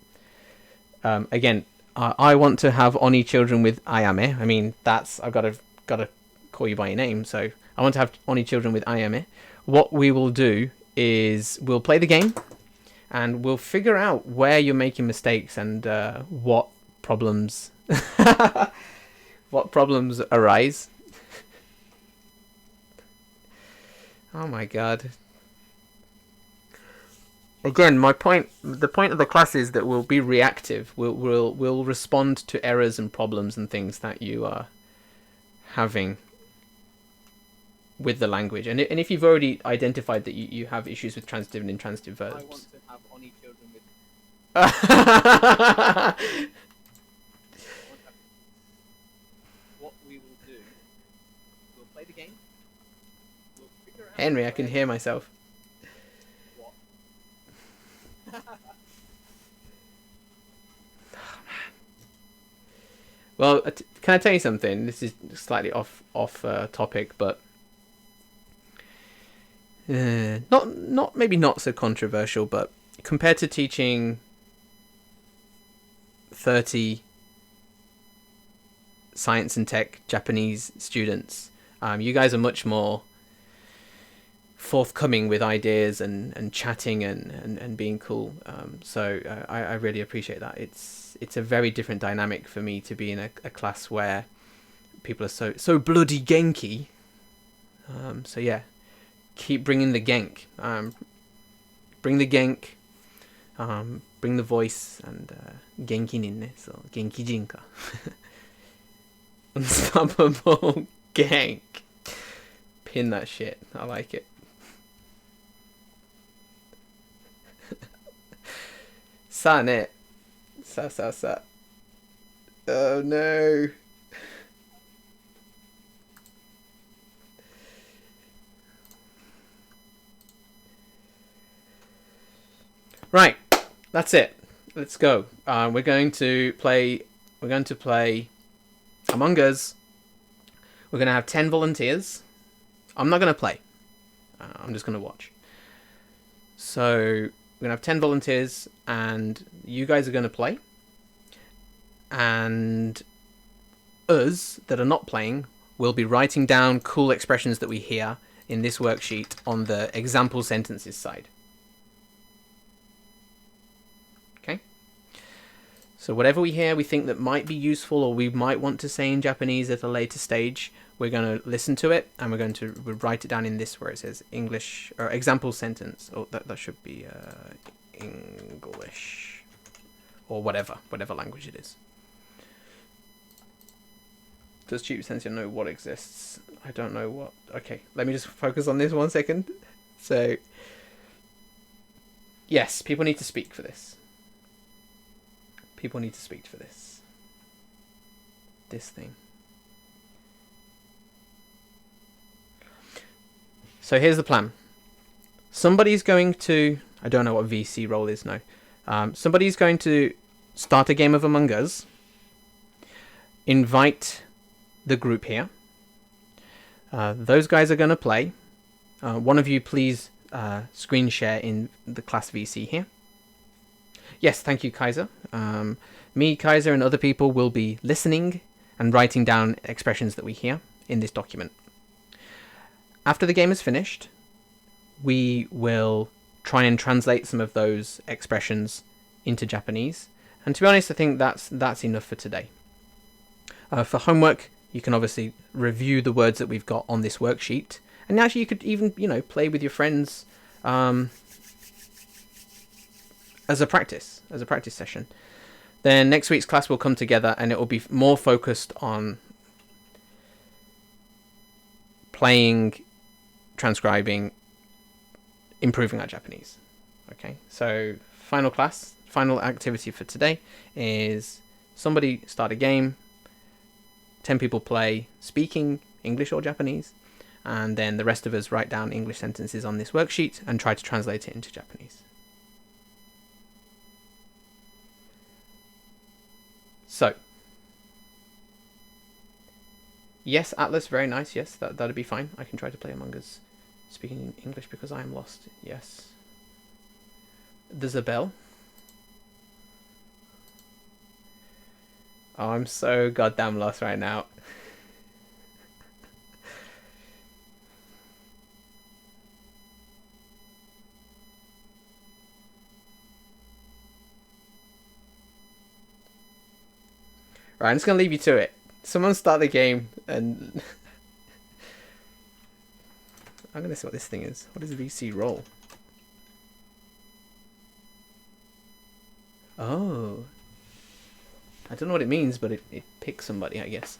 Again, I want to have Oni children with Ayame. I mean, I've got to call you by your name. So I want to have Oni children with Ayame. What we will do is we'll play the game, and we'll figure out where you're making mistakes and what problems What problems arise? Oh my god. Again, the point of the class is that we'll be reactive. We'll respond to errors and problems and things that you are having with the language. And if you've already identified that you have issues with transitive and intransitive verbs. I want to have Oni children with. What we will do, we'll play the game. We'll figure out. Henry, I can hear myself. What? Well, can I tell you something? This is slightly off topic, but not maybe not so controversial. But compared to teaching 30 science and tech Japanese students, you guys are much more forthcoming with ideas and chatting and being cool. So I really appreciate that. It's a very different dynamic for me to be in a class where people are so bloody genki. So yeah, keep bringing the genk. Bring the genk. Bring the voice and genki ninne. So genki jinka. Unstoppable genk. Pin that shit. I like it. Sa ne. Sa. Oh no. Right, that's it. Let's go. We're going to play Among Us. We're going to have 10 volunteers. I'm not going to play. I'm just going to watch. So we're going to have 10 volunteers, and you guys are going to play. And us that are not playing will be writing down cool expressions that we hear in this worksheet on the example sentences side. Okay? So whatever we hear we think that might be useful or we might want to say in Japanese at a later stage, we're going to listen to it and we're going to write it down in this where it says English or example sentence. Oh, that should be English or whatever language it is. Does Cheap Sensei know what exists? I don't know what. Okay, let me just focus on this 1 second. So, yes, people need to speak for this. People need to speak for this. This thing. So here's the plan. Somebody's going to... I don't know what VC role is now. Somebody's going to start a game of Among Us. Invite the group here. Those guys are going to play. One of you please screen share in the class VC here. Yes, thank you, Kaiser. Me, Kaiser, and other people will be listening and writing down expressions that we hear in this document. After the game is finished, we will try and translate some of those expressions into Japanese. And to be honest, I think that's enough for today. For homework, you can obviously review the words that we've got on this worksheet. And actually you could even, play with your friends as a practice session. Then next week's class will come together and it will be more focused on playing, transcribing, improving our Japanese. Okay, so final activity for today is somebody start a game, 10 people play speaking English or Japanese, and then the rest of us write down English sentences on this worksheet and try to translate it into Japanese. So, yes, Atlas, very nice. Yes, that'd be fine. I can try to play Among Us speaking English because I am lost. Yes. There's a bell. Oh, I'm so goddamn lost right now. Right, I'm just going to leave you to it. Someone start the game and I'm gonna see what this thing is. What is VC roll? Oh. I don't know what it means, but it picks somebody, I guess.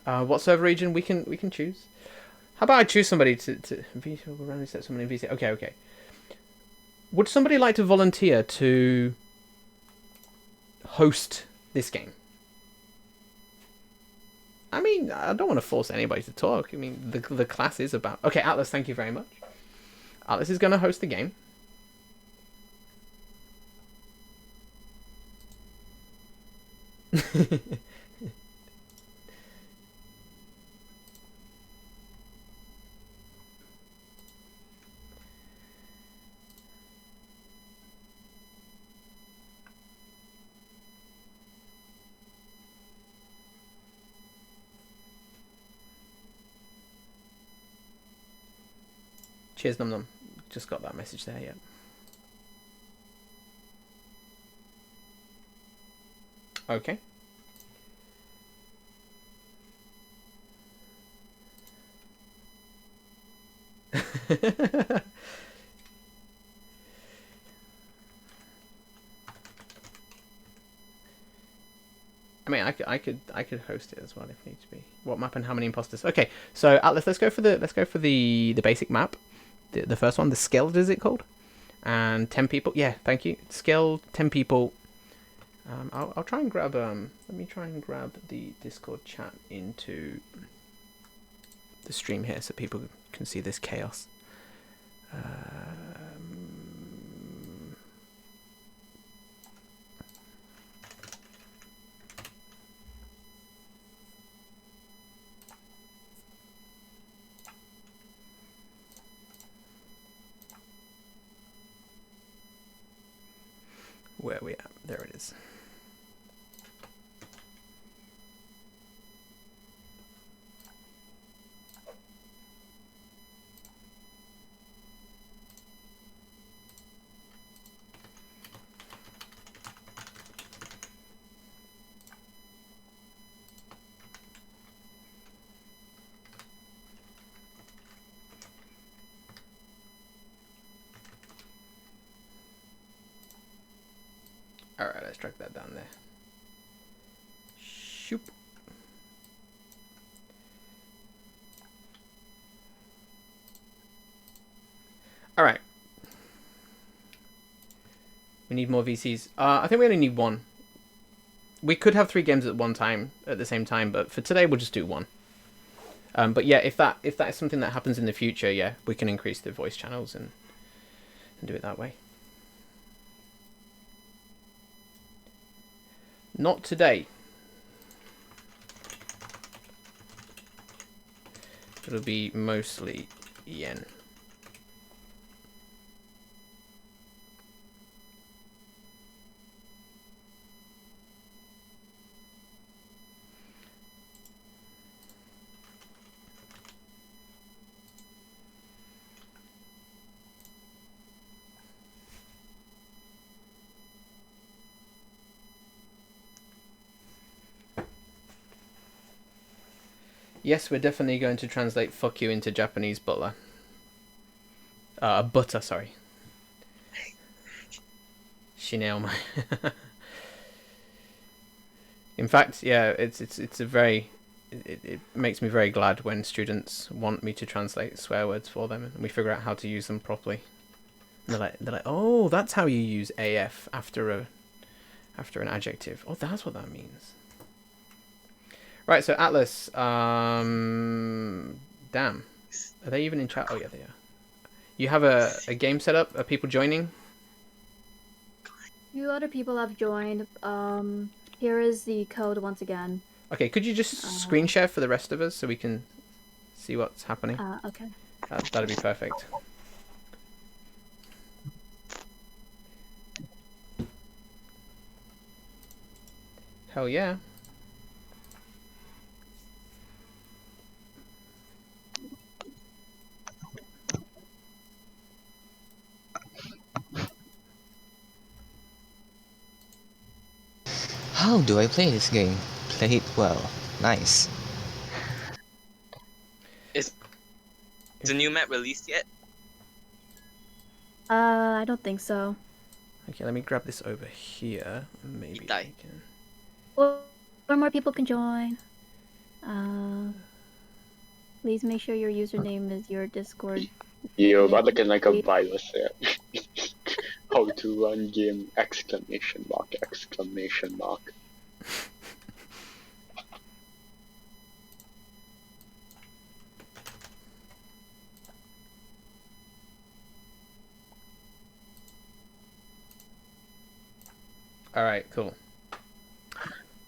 What server region we can choose? How about I choose somebody to VC will randomly set someone in VC. Okay. Would somebody like to volunteer to host this game? I mean, I don't want to force anybody to talk. I mean, the class is about... Okay, Atlas, thank you very much. Atlas is going to host the game. Cheers, Num Num. Just got that message there, yeah. Okay. I mean, I could host it as well if need to be. What map and how many imposters? Okay, so Atlas, let's go for the basic map, the first one, the skilled is it called, and 10 people. Yeah, thank you. Skilled 10 people. I'll try and grab let me try and grab the Discord chat into the stream here so people can see this chaos. Where are we at? There it is. Alright, let's drag that down there. Shoop. Alright. We need more VCs. I think we only need one. We could have 3 games at the same time, but for today we'll just do one. But yeah, if that is something that happens in the future, yeah, we can increase the voice channels and do it that way. Not today. It'll be mostly yen. Yes, we're definitely going to translate "fuck you" into Japanese butler. Butter, sorry. Shineoma. In fact, yeah, it's a very... It makes me very glad when students want me to translate swear words for them and we figure out how to use them properly. And they're like, oh, that's how you use AF after an adjective. Oh, that's what that means. Right, so Atlas, damn. Are they even in chat? Oh, yeah, they are. You have a game set up? Are people joining? A few other people have joined. Here is the code once again. Okay, could you just screen share for the rest of us so we can see what's happening? Okay. That'd be perfect. Hell yeah. How do I play this game? Play it well. Nice. Is the new map released yet? I don't think so. Okay, let me grab this over here. Maybe Itai. I can. Or more people can join. Please make sure your username is your Discord. You're Yeah. looking like a virus there. How to run game! Exclamation mark! Exclamation mark! All right, cool.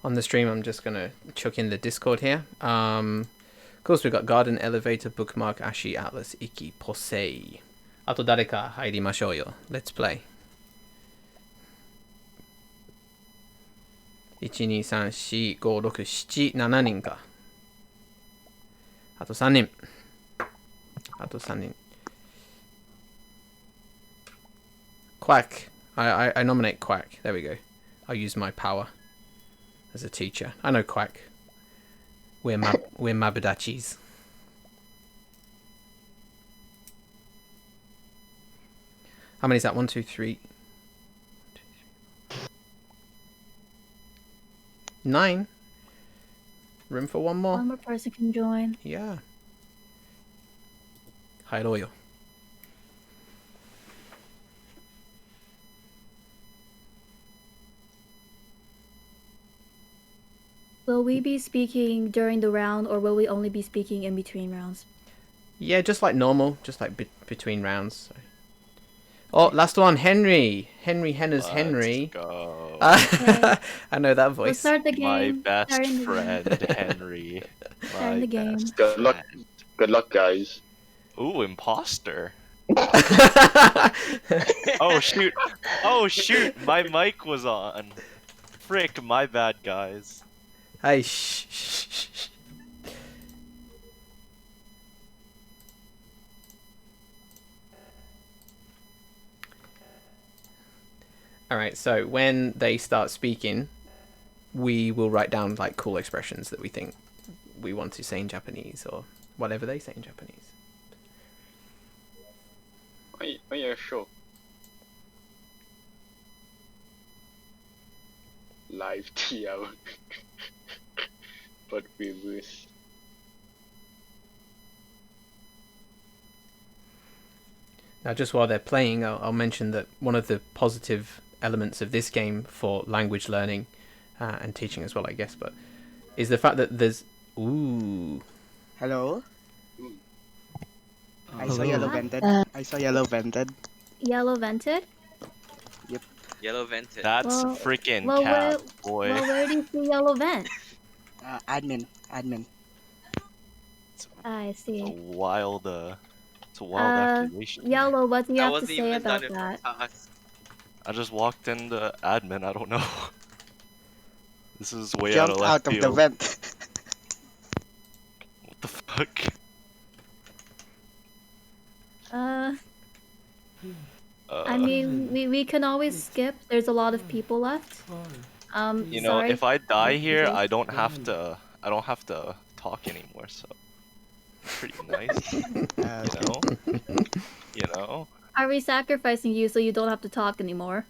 On the stream, I'm just gonna chuck in the Discord here. Of course, we've got Garden, Elevator, Bookmark, Ashi, Atlas, Iki, Posei. あと誰か入りましょうよ。Let's play. 1、2、3、4、5、6、7、7人か。あと3人。あと3人。Quack. I nominate Quack. There we go. I'll use my power as a teacher. I know Quack. We're Mabudachis. How many is that? 1, 2, 3. 9. Room for one more. One more person can join. Yeah. 入ろうよ。Will we be speaking during the round, or will we only be speaking in between rounds? Yeah, just like normal, just like between rounds. So. Oh, last one, Henry. Henry Henner's Henry. Go. I know that Let's voice. start the My game. best Starting the game. friend, Henry. Starting the game. best Good luck. friend. Good luck, guys. Ooh, imposter. Oh shoot! Oh shoot! My mic was on. Frick, my bad, guys. Hey, shh. Alright, so when they start speaking, we will write down like cool expressions that we think we want to say in Japanese or whatever they say in Japanese. Oh yeah, sure. Live TL. But we lose. Now, just while they're playing, I'll mention that one of the positive elements of this game for language learning and teaching as well, I guess, but is the fact that there's... Ooh. Hello? Ooh. I saw yellow vented. I saw yellow vented. Yellow vented? Yellow vented. That's Well- freaking well, cap, boy. Well, where do you see yellow vent? Admin. I It's a see. wild, accusation. Yellow, what do you That have to wasn't say even about done in that? front of us. I just walked into admin. I don't know. This is way Jumped out out of of left the field. vent. What the fuck? I mean, we can always skip. There's a lot of people left. You know, sorry. if I die here, Okay. I don't have to talk anymore. So pretty nice. You know. Are we sacrificing you so you don't have to talk anymore?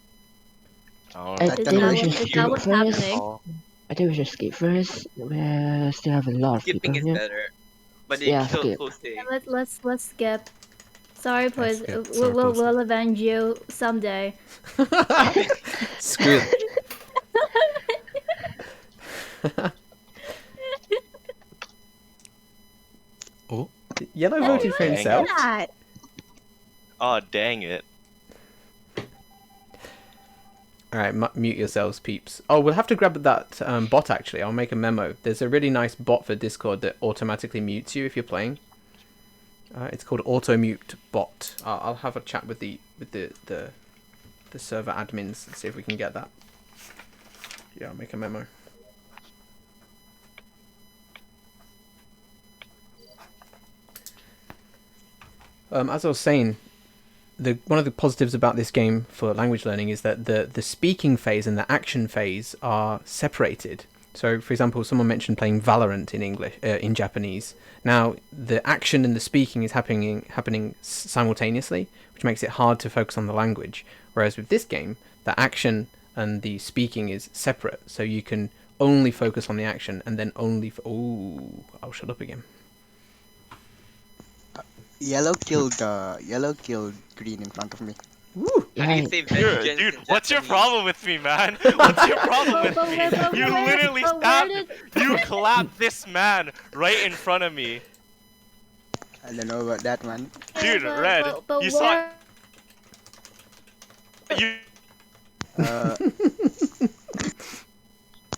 I I don't Is think that, we should is that skip what's first. happening? know. I think we should skip first. We still have a lot of Skipping people is here. better. But it Yeah, killed skip. Jose. Yeah, let's skip. Sorry, please. skip. We'll, Sorry, we'll, Posey. we'll avenge you someday. Screw them. Oh, Yellow Oh, voted for dang. himself. That. Oh dang it! All right, mute yourselves, peeps. Oh, we'll have to grab that bot. Actually, I'll make a memo. There's a really nice bot for Discord that automatically mutes you if you're playing. It's called Auto Mute Bot. I'll have a chat with the server admins and see if we can get that. Yeah, I'll make a memo. As I was saying, one of the positives about this game for language learning is that the speaking phase and the action phase are separated. So, for example, someone mentioned playing Valorant in English, in Japanese. Now, the action and the speaking is happening simultaneously, which makes it hard to focus on the language. Whereas with this game, the action and the speaking is separate, so you can only focus on the action and then only. I'll shut up again. Yellow killed green in front of me. How do you Right. say vengeance Dude, in what's your Japanese? problem with me, man? What's your problem with But me? where- You where- literally but where stabbed. did- You clapped this man right in front of me. I don't know about that one. Dude, Red, but you saw- where? You Uh,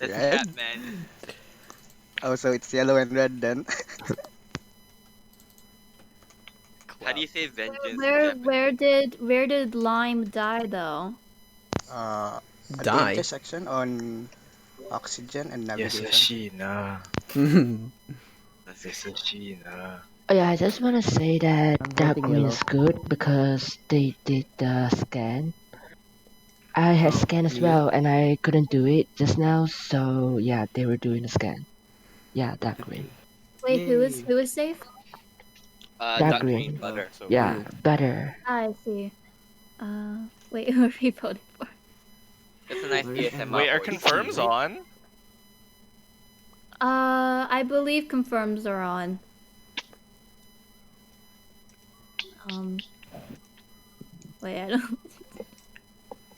That's Red? cat, man. oh, so it's yellow and red then. How do you say vengeance in Where Japanese? where did Lime die though? At the Die. intersection on oxygen and navigation. Yasashina. That's it. Yasashina. Oh yeah, I just want to say that I'm dark voting green yellow. is good because they did the scan. I had Oh, scan as really? well, and I couldn't do it just now. So yeah, they were doing the scan. Yeah, dark green. Wait, who Yay. is safe? Dark green. Butter. So Yeah, better. I see. Wait, who are we voting for? That's a nice ASMR. Wait, are voice. confirms on? I believe confirms are on. Wait, I don't.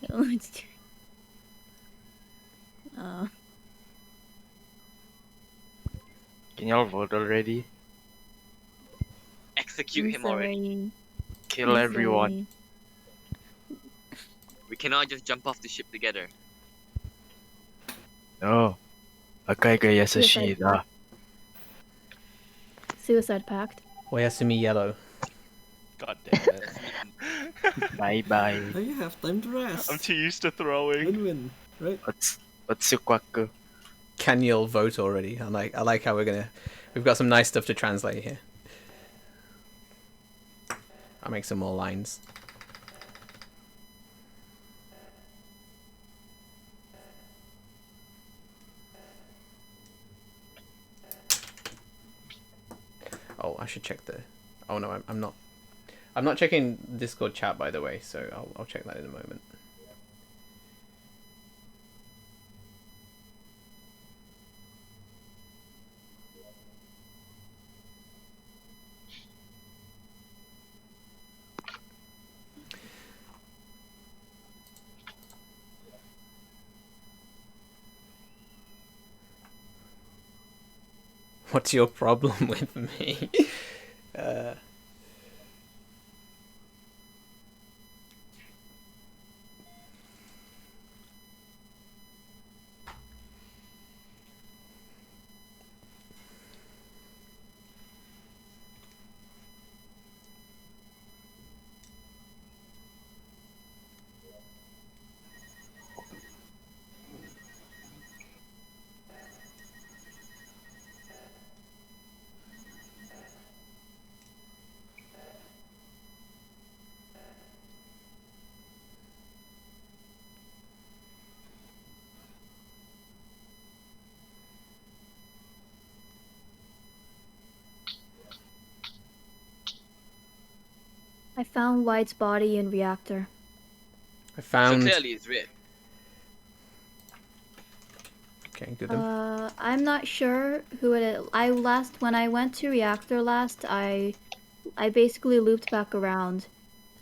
I don't know what to do. Can y'all vote already? Execute I'm him already. sorry. Kill I'm everyone. sorry. We cannot just jump off the ship together. No. Akai ga Yasashina. Suicide pact. Oyasumi Yellow. God damn it. Bye bye. Now you have time to rest. I'm too used to throwing. Win-win, right? What's your quack? Can you all vote already? I like how we've got some nice stuff to translate here. I'll make some more lines. Oh, I should check the. Oh no, I'm not. I'm not checking Discord chat, by the way, so I'll check that in a moment. What's your problem with me? I found White's body in reactor. I So found. clearly it's red. Okay, good then. I'm not sure who it is. When I went to reactor last, I basically looped back around.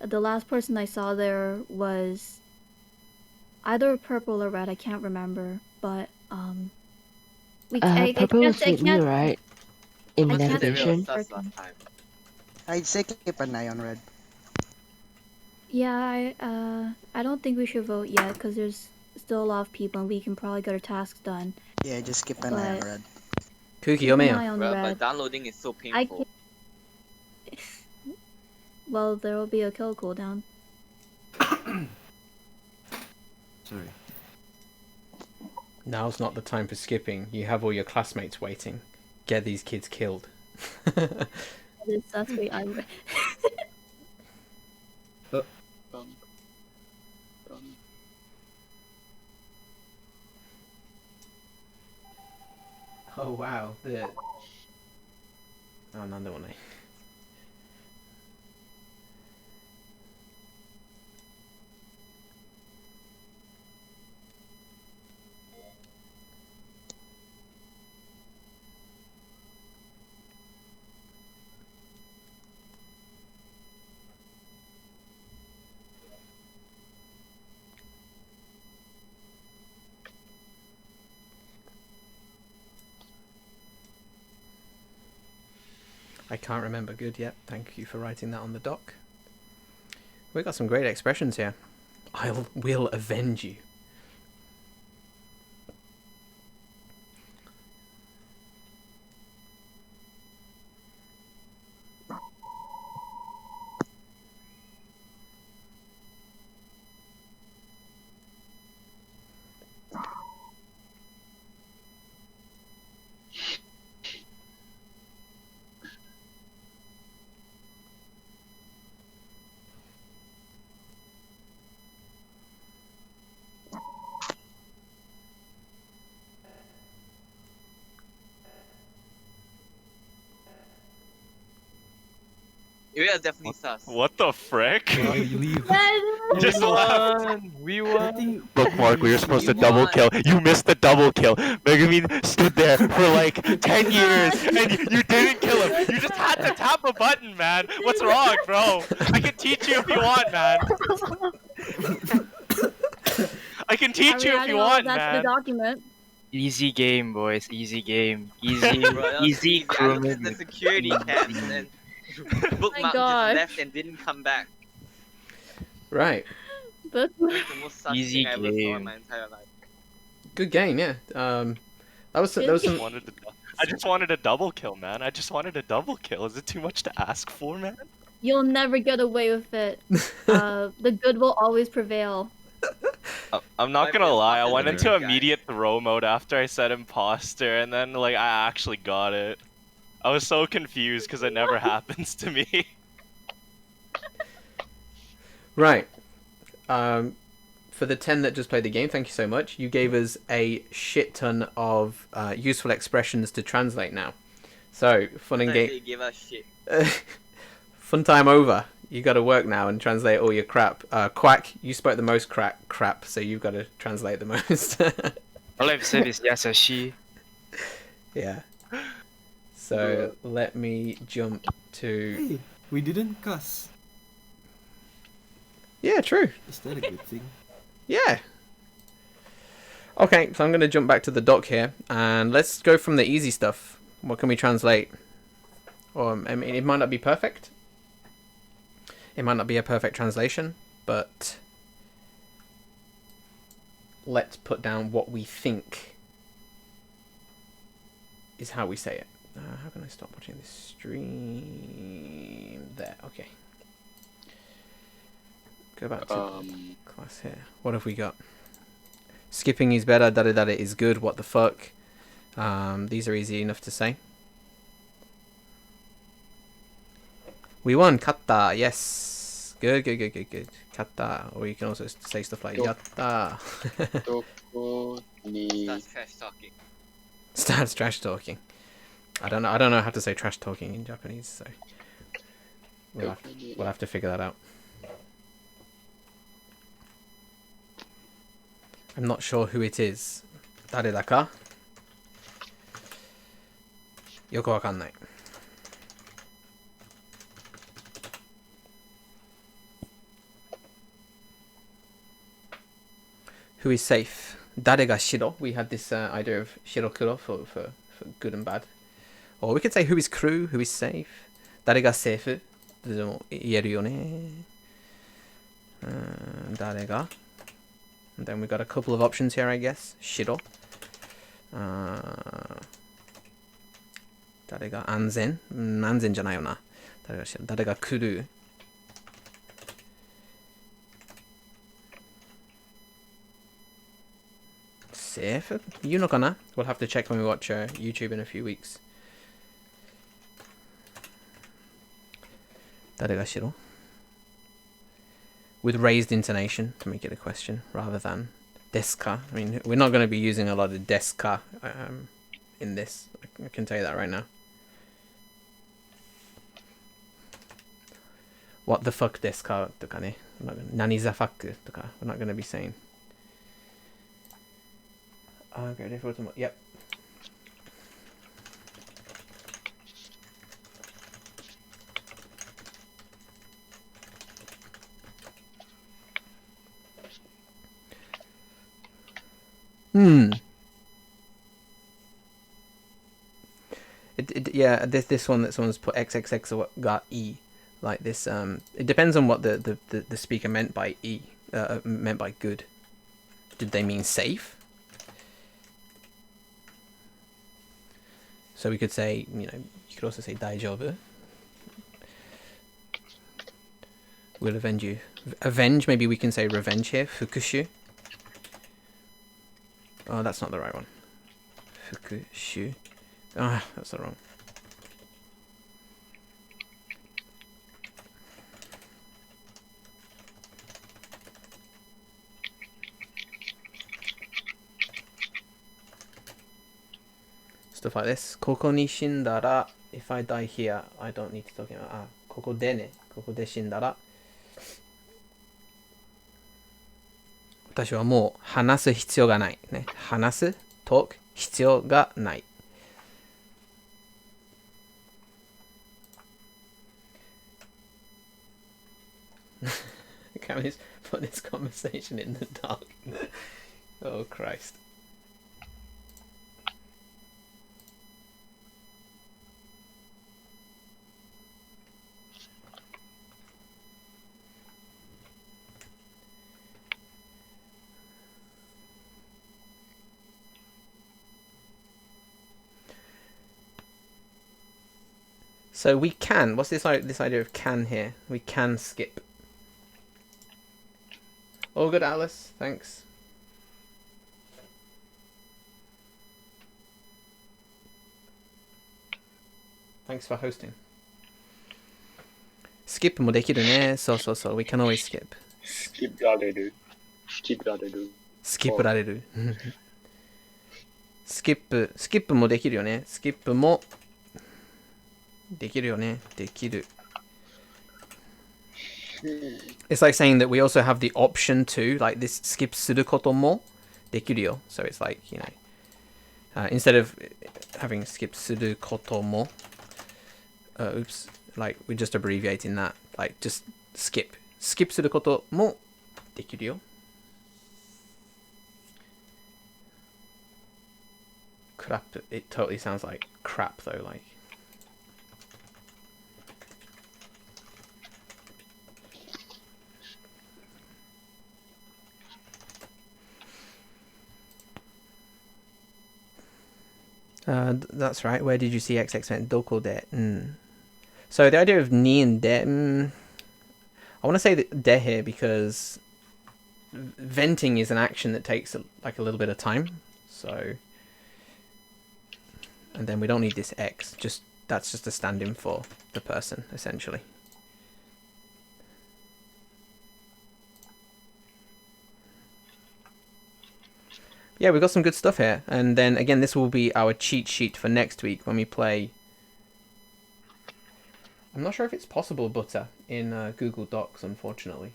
The last person I saw there was either purple or red. I can't remember, but Purple was with me, right? In I can't navigation. Sus last time. I'd say keep an eye on red. Yeah, I don't think we should vote yet because there's still a lot of people and we can probably get our tasks done. Yeah, just keep an eye on But- red. Kuki, Keep an eye Omeo. on Well, red. but downloading is so I painful. Well, there will be a kill cooldown. Sorry. Now's not the time for skipping. You have all your classmates waiting. Get these kids killed. That's what I'm. Oh wow. The. Oh, another one. I can't remember good yet. Thank you for writing that on the doc. We got some great expressions here. Will avenge you. We are definitely sus. What the frick? Why you leave? Just left. We I won. think Look, Mark, we were supposed to You double won. kill. You missed the double kill. Megumin stood there for like 10 years and you didn't kill him. You just had to tap a button, man. What's wrong, bro? I can teach you if you want, man. I can teach you if you want, That's the man. document. Easy game, boys. Easy game. Easy, Bro, that was easy easy. I looked at the crewman. security cams and Bookmark just gosh. left and didn't come back. Right. But It was the most sus Easy thing I ever saw in game. my entire life. Good game, yeah. That was some I just wanted a double kill, man. I just wanted a double kill. Is it too much to ask for, man? you'll never get away with it. The good will always prevail. I'm not Five gonna minutes lie, I after went the into guys. immediate throw mode after I said imposter, and then like I actually got it. I was so confused because it never happens to me. Right. For the 10 that just played the game, thank you so much. You gave us a shit ton of useful expressions to translate now. So, fun and They game. give us shit. Fun time over. You got to work now and translate all your crap. Quack, you spoke the most crap, so you've got to translate the most. All I've said is yasashi. Yeah. So, let me jump to... Hey, we didn't cuss. Yeah, true. Is that a good thing? Yeah. Okay, so I'm going to jump back to the doc here, and let's go from the easy stuff. What can we translate? Or, I mean, it might not be perfect. It might not be a perfect translation, but let's put down what we think is how we say it. How can I stop watching this stream? There, okay. Go back to class here. What have we got? Skipping is better, dare dare is good, what the fuck. These are easy enough to say. We won, katta, yes. Good. Katta. Or you can also say stuff like yatta. Doko ni That's trash talking. Starts trash talking. I don't know how to say trash talking in Japanese, so we'll have to figure that out. I'm not sure who it is. Dare da ka? Yoko wakannai. Who is safe? Dare ga shiro? We had this idea of shirokuro for good and bad. Or we could say who is crew, who is safe. Dare ga safe? でも言えるよね。誰が? And then we've got a couple of options here, I guess. Shiro. 誰が安全? 安全じゃないよな。誰がshiro? 誰が来る? Safe? 言うのかな? We'll have to check when we watch YouTube in a few weeks. 誰がshiro? With raised intonation to make it a question rather than desu ka. I mean, we're not going to be using a lot of desu ka in this. I can tell you that right now. What the fuck ですかとかね。何 the fuck とか we're not going to be saying. Okay, for tomorrow. Yep. Yeah, this one that someone's put XXX got E. Like this, it depends on what the speaker meant by E, meant by good. Did they mean safe? So we could say, you could also say 大丈夫. We'll avenge you. Avenge, maybe we can say revenge here. 復讐. Oh, that's not the right one. 復讐. Ah, that's the wrong. Stuff like this. ここに死んだら if I die here, I don't need to talk about ここでね。ここで死んだら私はもう話す必要がない。ね。話す、トーク、必要がない。Cammy's put this conversation in the dark. Oh Christ. So we can. What's this idea of can here? We can skip. All good, Alice. Thanks. Thanks for hosting. Skip もできるね。そうそうそう。We can always skip. skip られる。skip られる。skip られる。skip もできるよね。skip もできるよね。できる。It's like saying that we also have the option to, like this skip することもできるよ. So it's like, instead of having skip することも, oops, like we're just abbreviating that. Like just skip. skip することもできるよ. Crap. It totally sounds like crap though, like. That's right. Where did you see XX meant doko de? So the idea of ni and de, I want to say de here because venting is an action that takes like a little bit of time. So, and then we don't need this X. That's just a stand-in for the person essentially. Yeah, we've got some good stuff here. And then, again, this will be our cheat sheet for next week when we play... I'm not sure if it's possible, Butter, in Google Docs, unfortunately.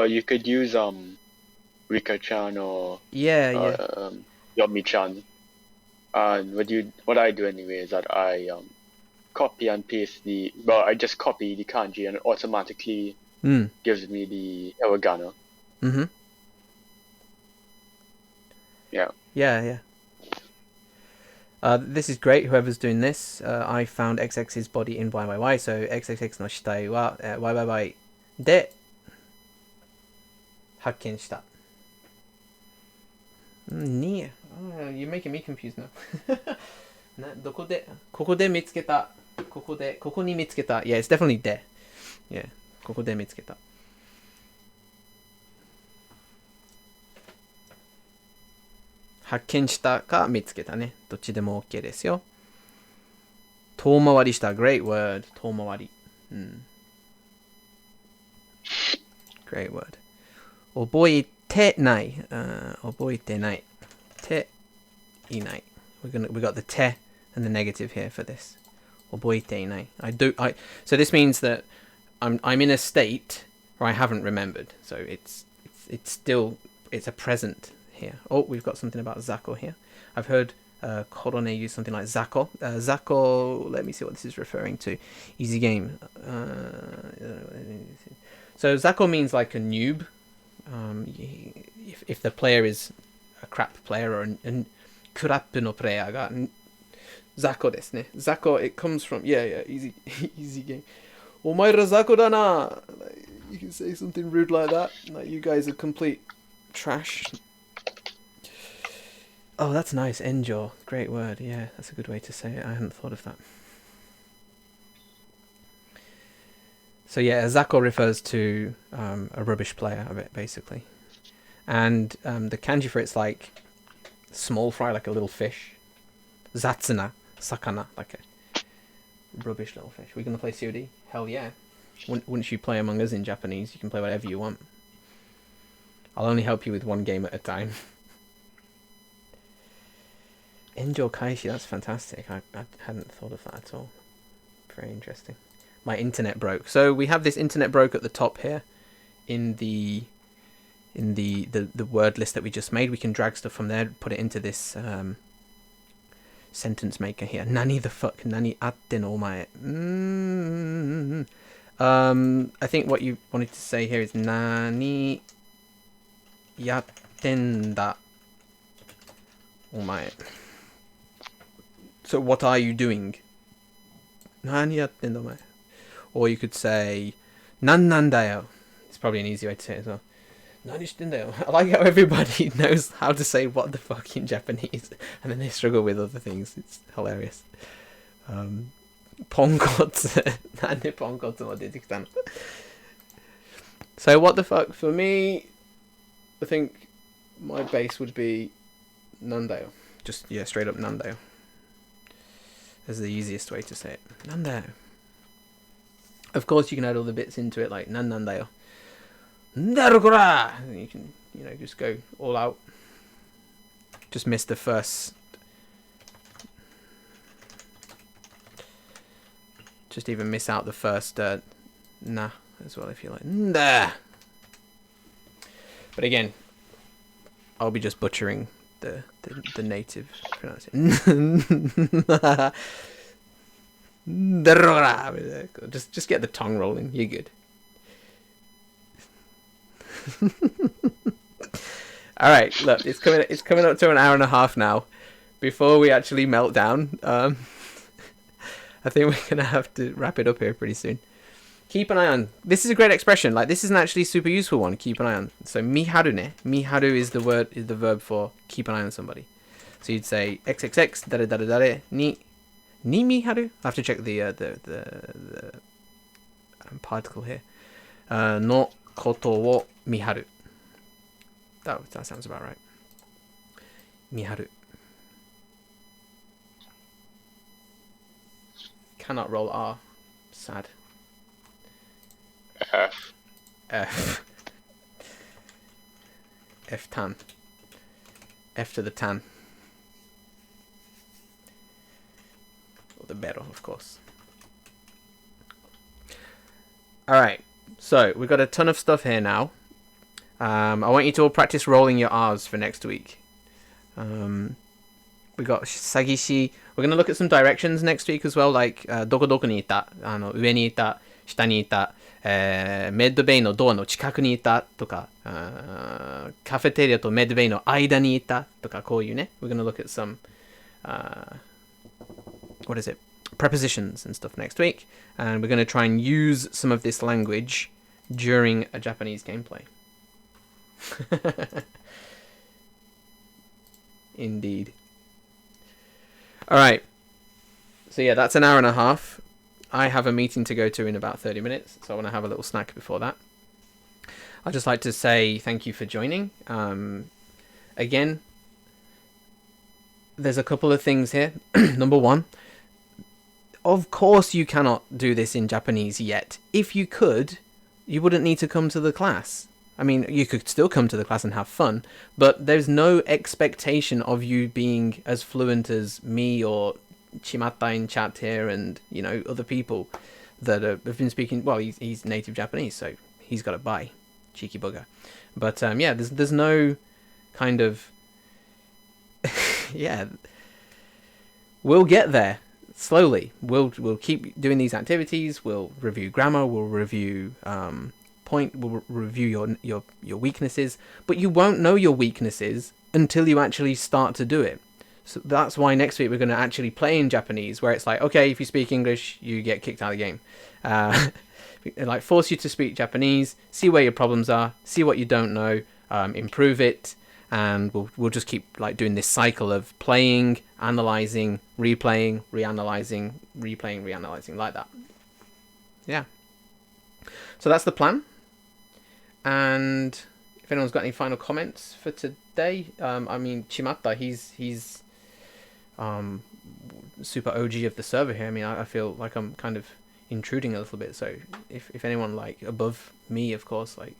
You could use Rika-chan or Yomi-chan. And what I do anyway is that I copy and paste I just copy the kanji and it automatically gives me the hiragana. Mm-hmm. Yeah. Yeah. This is great, whoever's doing this. I found XX's body in YYY, so XXX の死体は YYY で発見した。Near. Oh, you're making me confused now. どこでここで見つけた。ここに見つけた。Yeah, it's definitely there. Yeah, ここで見つけた。発見したか見つけたね。どっちでも OK ですよ。遠回りした。Great word. 遠回り。Great word. 覚えてない. 覚えてない. Te inai. We got the te and the negative here for this. 覚えていない. So this means that I'm in a state where I haven't remembered. So it's still a present here. Oh, we've got something about zako here. I've heard Korone use something like zako. Zako, let me see what this is referring to. Easy game. So zako means like a noob. If the player is a crap player or a crap no player が zako ですね. Zako, it comes from, easy game. お前ら雑魚だな. You can say something rude like that. Like, you guys are complete trash. Oh, that's nice. Enjo. Great word. Yeah, that's a good way to say it. I hadn't thought of that. So yeah, a Zako refers to a rubbish player of it, basically. And the kanji for it's like small fry, like a little fish. Zatsuna, sakana, like a rubbish little fish. We're going to play COD? Hell yeah. Once you play Among Us in Japanese, you can play whatever you want. I'll only help you with one game at a time. Enjo Kaishi, that's fantastic. I hadn't thought of that at all. Very interesting. My internet broke. So we have this internet broke at the top here in the word list that we just made. We can drag stuff from there, put it into this sentence maker here. Nani the fuck? Nani atte no omae? I think what you wanted to say here is Nani yattenda omae. So what are you doing? Nani yattenda omae? Or you could say Nan dayo. It's probably an easy way to say it as well. Nani shittendayo. I like how everybody knows how to say what the fuck in Japanese and then they struggle with other things. It's hilarious. Ponkotsu. Nande ponkotsu mo dete kita no? So what the fuck for me, I think my base would be nandayo. Just straight up nandayo. That's the easiest way to say it. Nandayo. Of course you can add all the bits into it like nandayo. Ndarukura! You can, just go all out. Just miss the first. Just even miss out the first na as well if you like. Nda! But again, I'll be just butchering the native pronunciation. Just get the tongue rolling. You're good. All right, look, it's coming up to an hour and a half now. Before we actually melt down, I think we're gonna have to wrap it up here pretty soon. Keep an eye on. This is a great expression. Like, this is an actually super useful one. Keep an eye on. So miharu ne. Miharu is the verb for keep an eye on somebody. So you'd say xxx dare dare dare ni miharu. I have to check the particle here. No koto wo miharu. That sounds about right. Miharu. Cannot roll R. Sad. F. F tan. F to the tan. Or the better, of course. Alright, so we've got a ton of stuff here now. I want you to all practice rolling your R's for next week. We got sagishi. We're going to look at some directions next week as well, like doko doko ni ita, ue ni ita, shita ni ita, medbay no door no chikaku ni ita, toka, cafeteria to medbay no aida ni ita, toka, kouyu ne. We're going to look at some, prepositions and stuff next week. And we're going to try and use some of this language during a Japanese gameplay. Indeed. Alright. So yeah, that's an hour and a half. I have a meeting to go to in about 30 minutes, so I want to have a little snack before that. I'd just like to say thank you for joining. Again, there's a couple of things here. Number one, of course you cannot do this in Japanese yet. If you could, you wouldn't need to come to the class. I mean, you could still come to the class and have fun, but there's no expectation of you being as fluent as me or Chimata in chat here and, you know, other people that have been speaking. Well, he's native Japanese, so he's got it by. Cheeky bugger. But yeah, there's no kind of... yeah. We'll get there slowly. We'll keep doing these activities. We'll review grammar. We'll review we'll review your weaknesses. But you won't know your weaknesses until you actually start to do it. So that's why next week we're going to actually play in Japanese, where it's like, okay, if you speak English, you get kicked out of the game. Like force you to speak Japanese, see where your problems are, see what you don't know, improve it, and we'll just keep like doing this cycle of playing, analyzing, replaying, reanalyzing, replaying, reanalyzing, like that. Yeah. So that's the plan. And if anyone's got any final comments for today, I mean, Chimata, he's super OG of the server here. I mean, I feel like I'm kind of intruding a little bit. So if anyone like above me, of course, like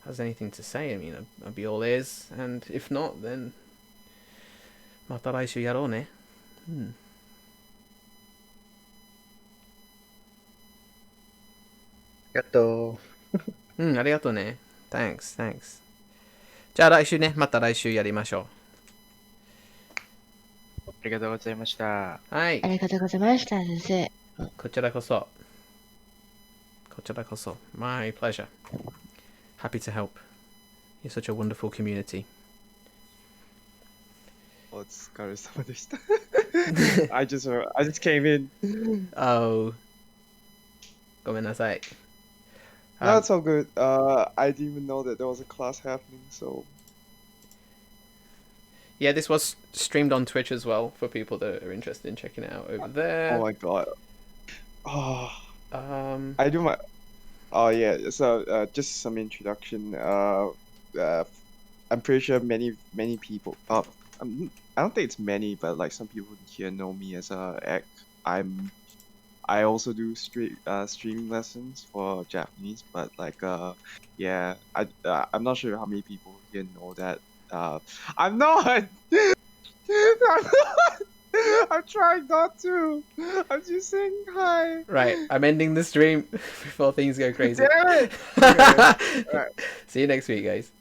has anything to say, I mean, I'd be all ears. And if not, then mata raishu yarou ne. ありがとありがとうね。Thanks. じゃあ来週ね、また来週やりましょありがとうございました。う。はい。ありがとうございました、先生。こちらこそ。My pleasure. Happy to help. You're such a wonderful community. お疲れ様でした。I just came in. Oh. ごめんなさい。No, it's all good. I didn't even know that there was a class happening, so. Yeah, this was streamed on Twitch as well for people that are interested in checking it out over there. Oh my god. Oh. I do my. Oh yeah. So just some introduction. I'm pretty sure many people. I don't think it's many, but like some people here know me as Ek. I also do stream lessons for Japanese, but like yeah, I'm not sure how many people here know that. I'm not. I'm trying not to. I'm just saying hi. Right, I'm ending the stream before things go crazy. Damn it! All right. All right. See you next week, guys.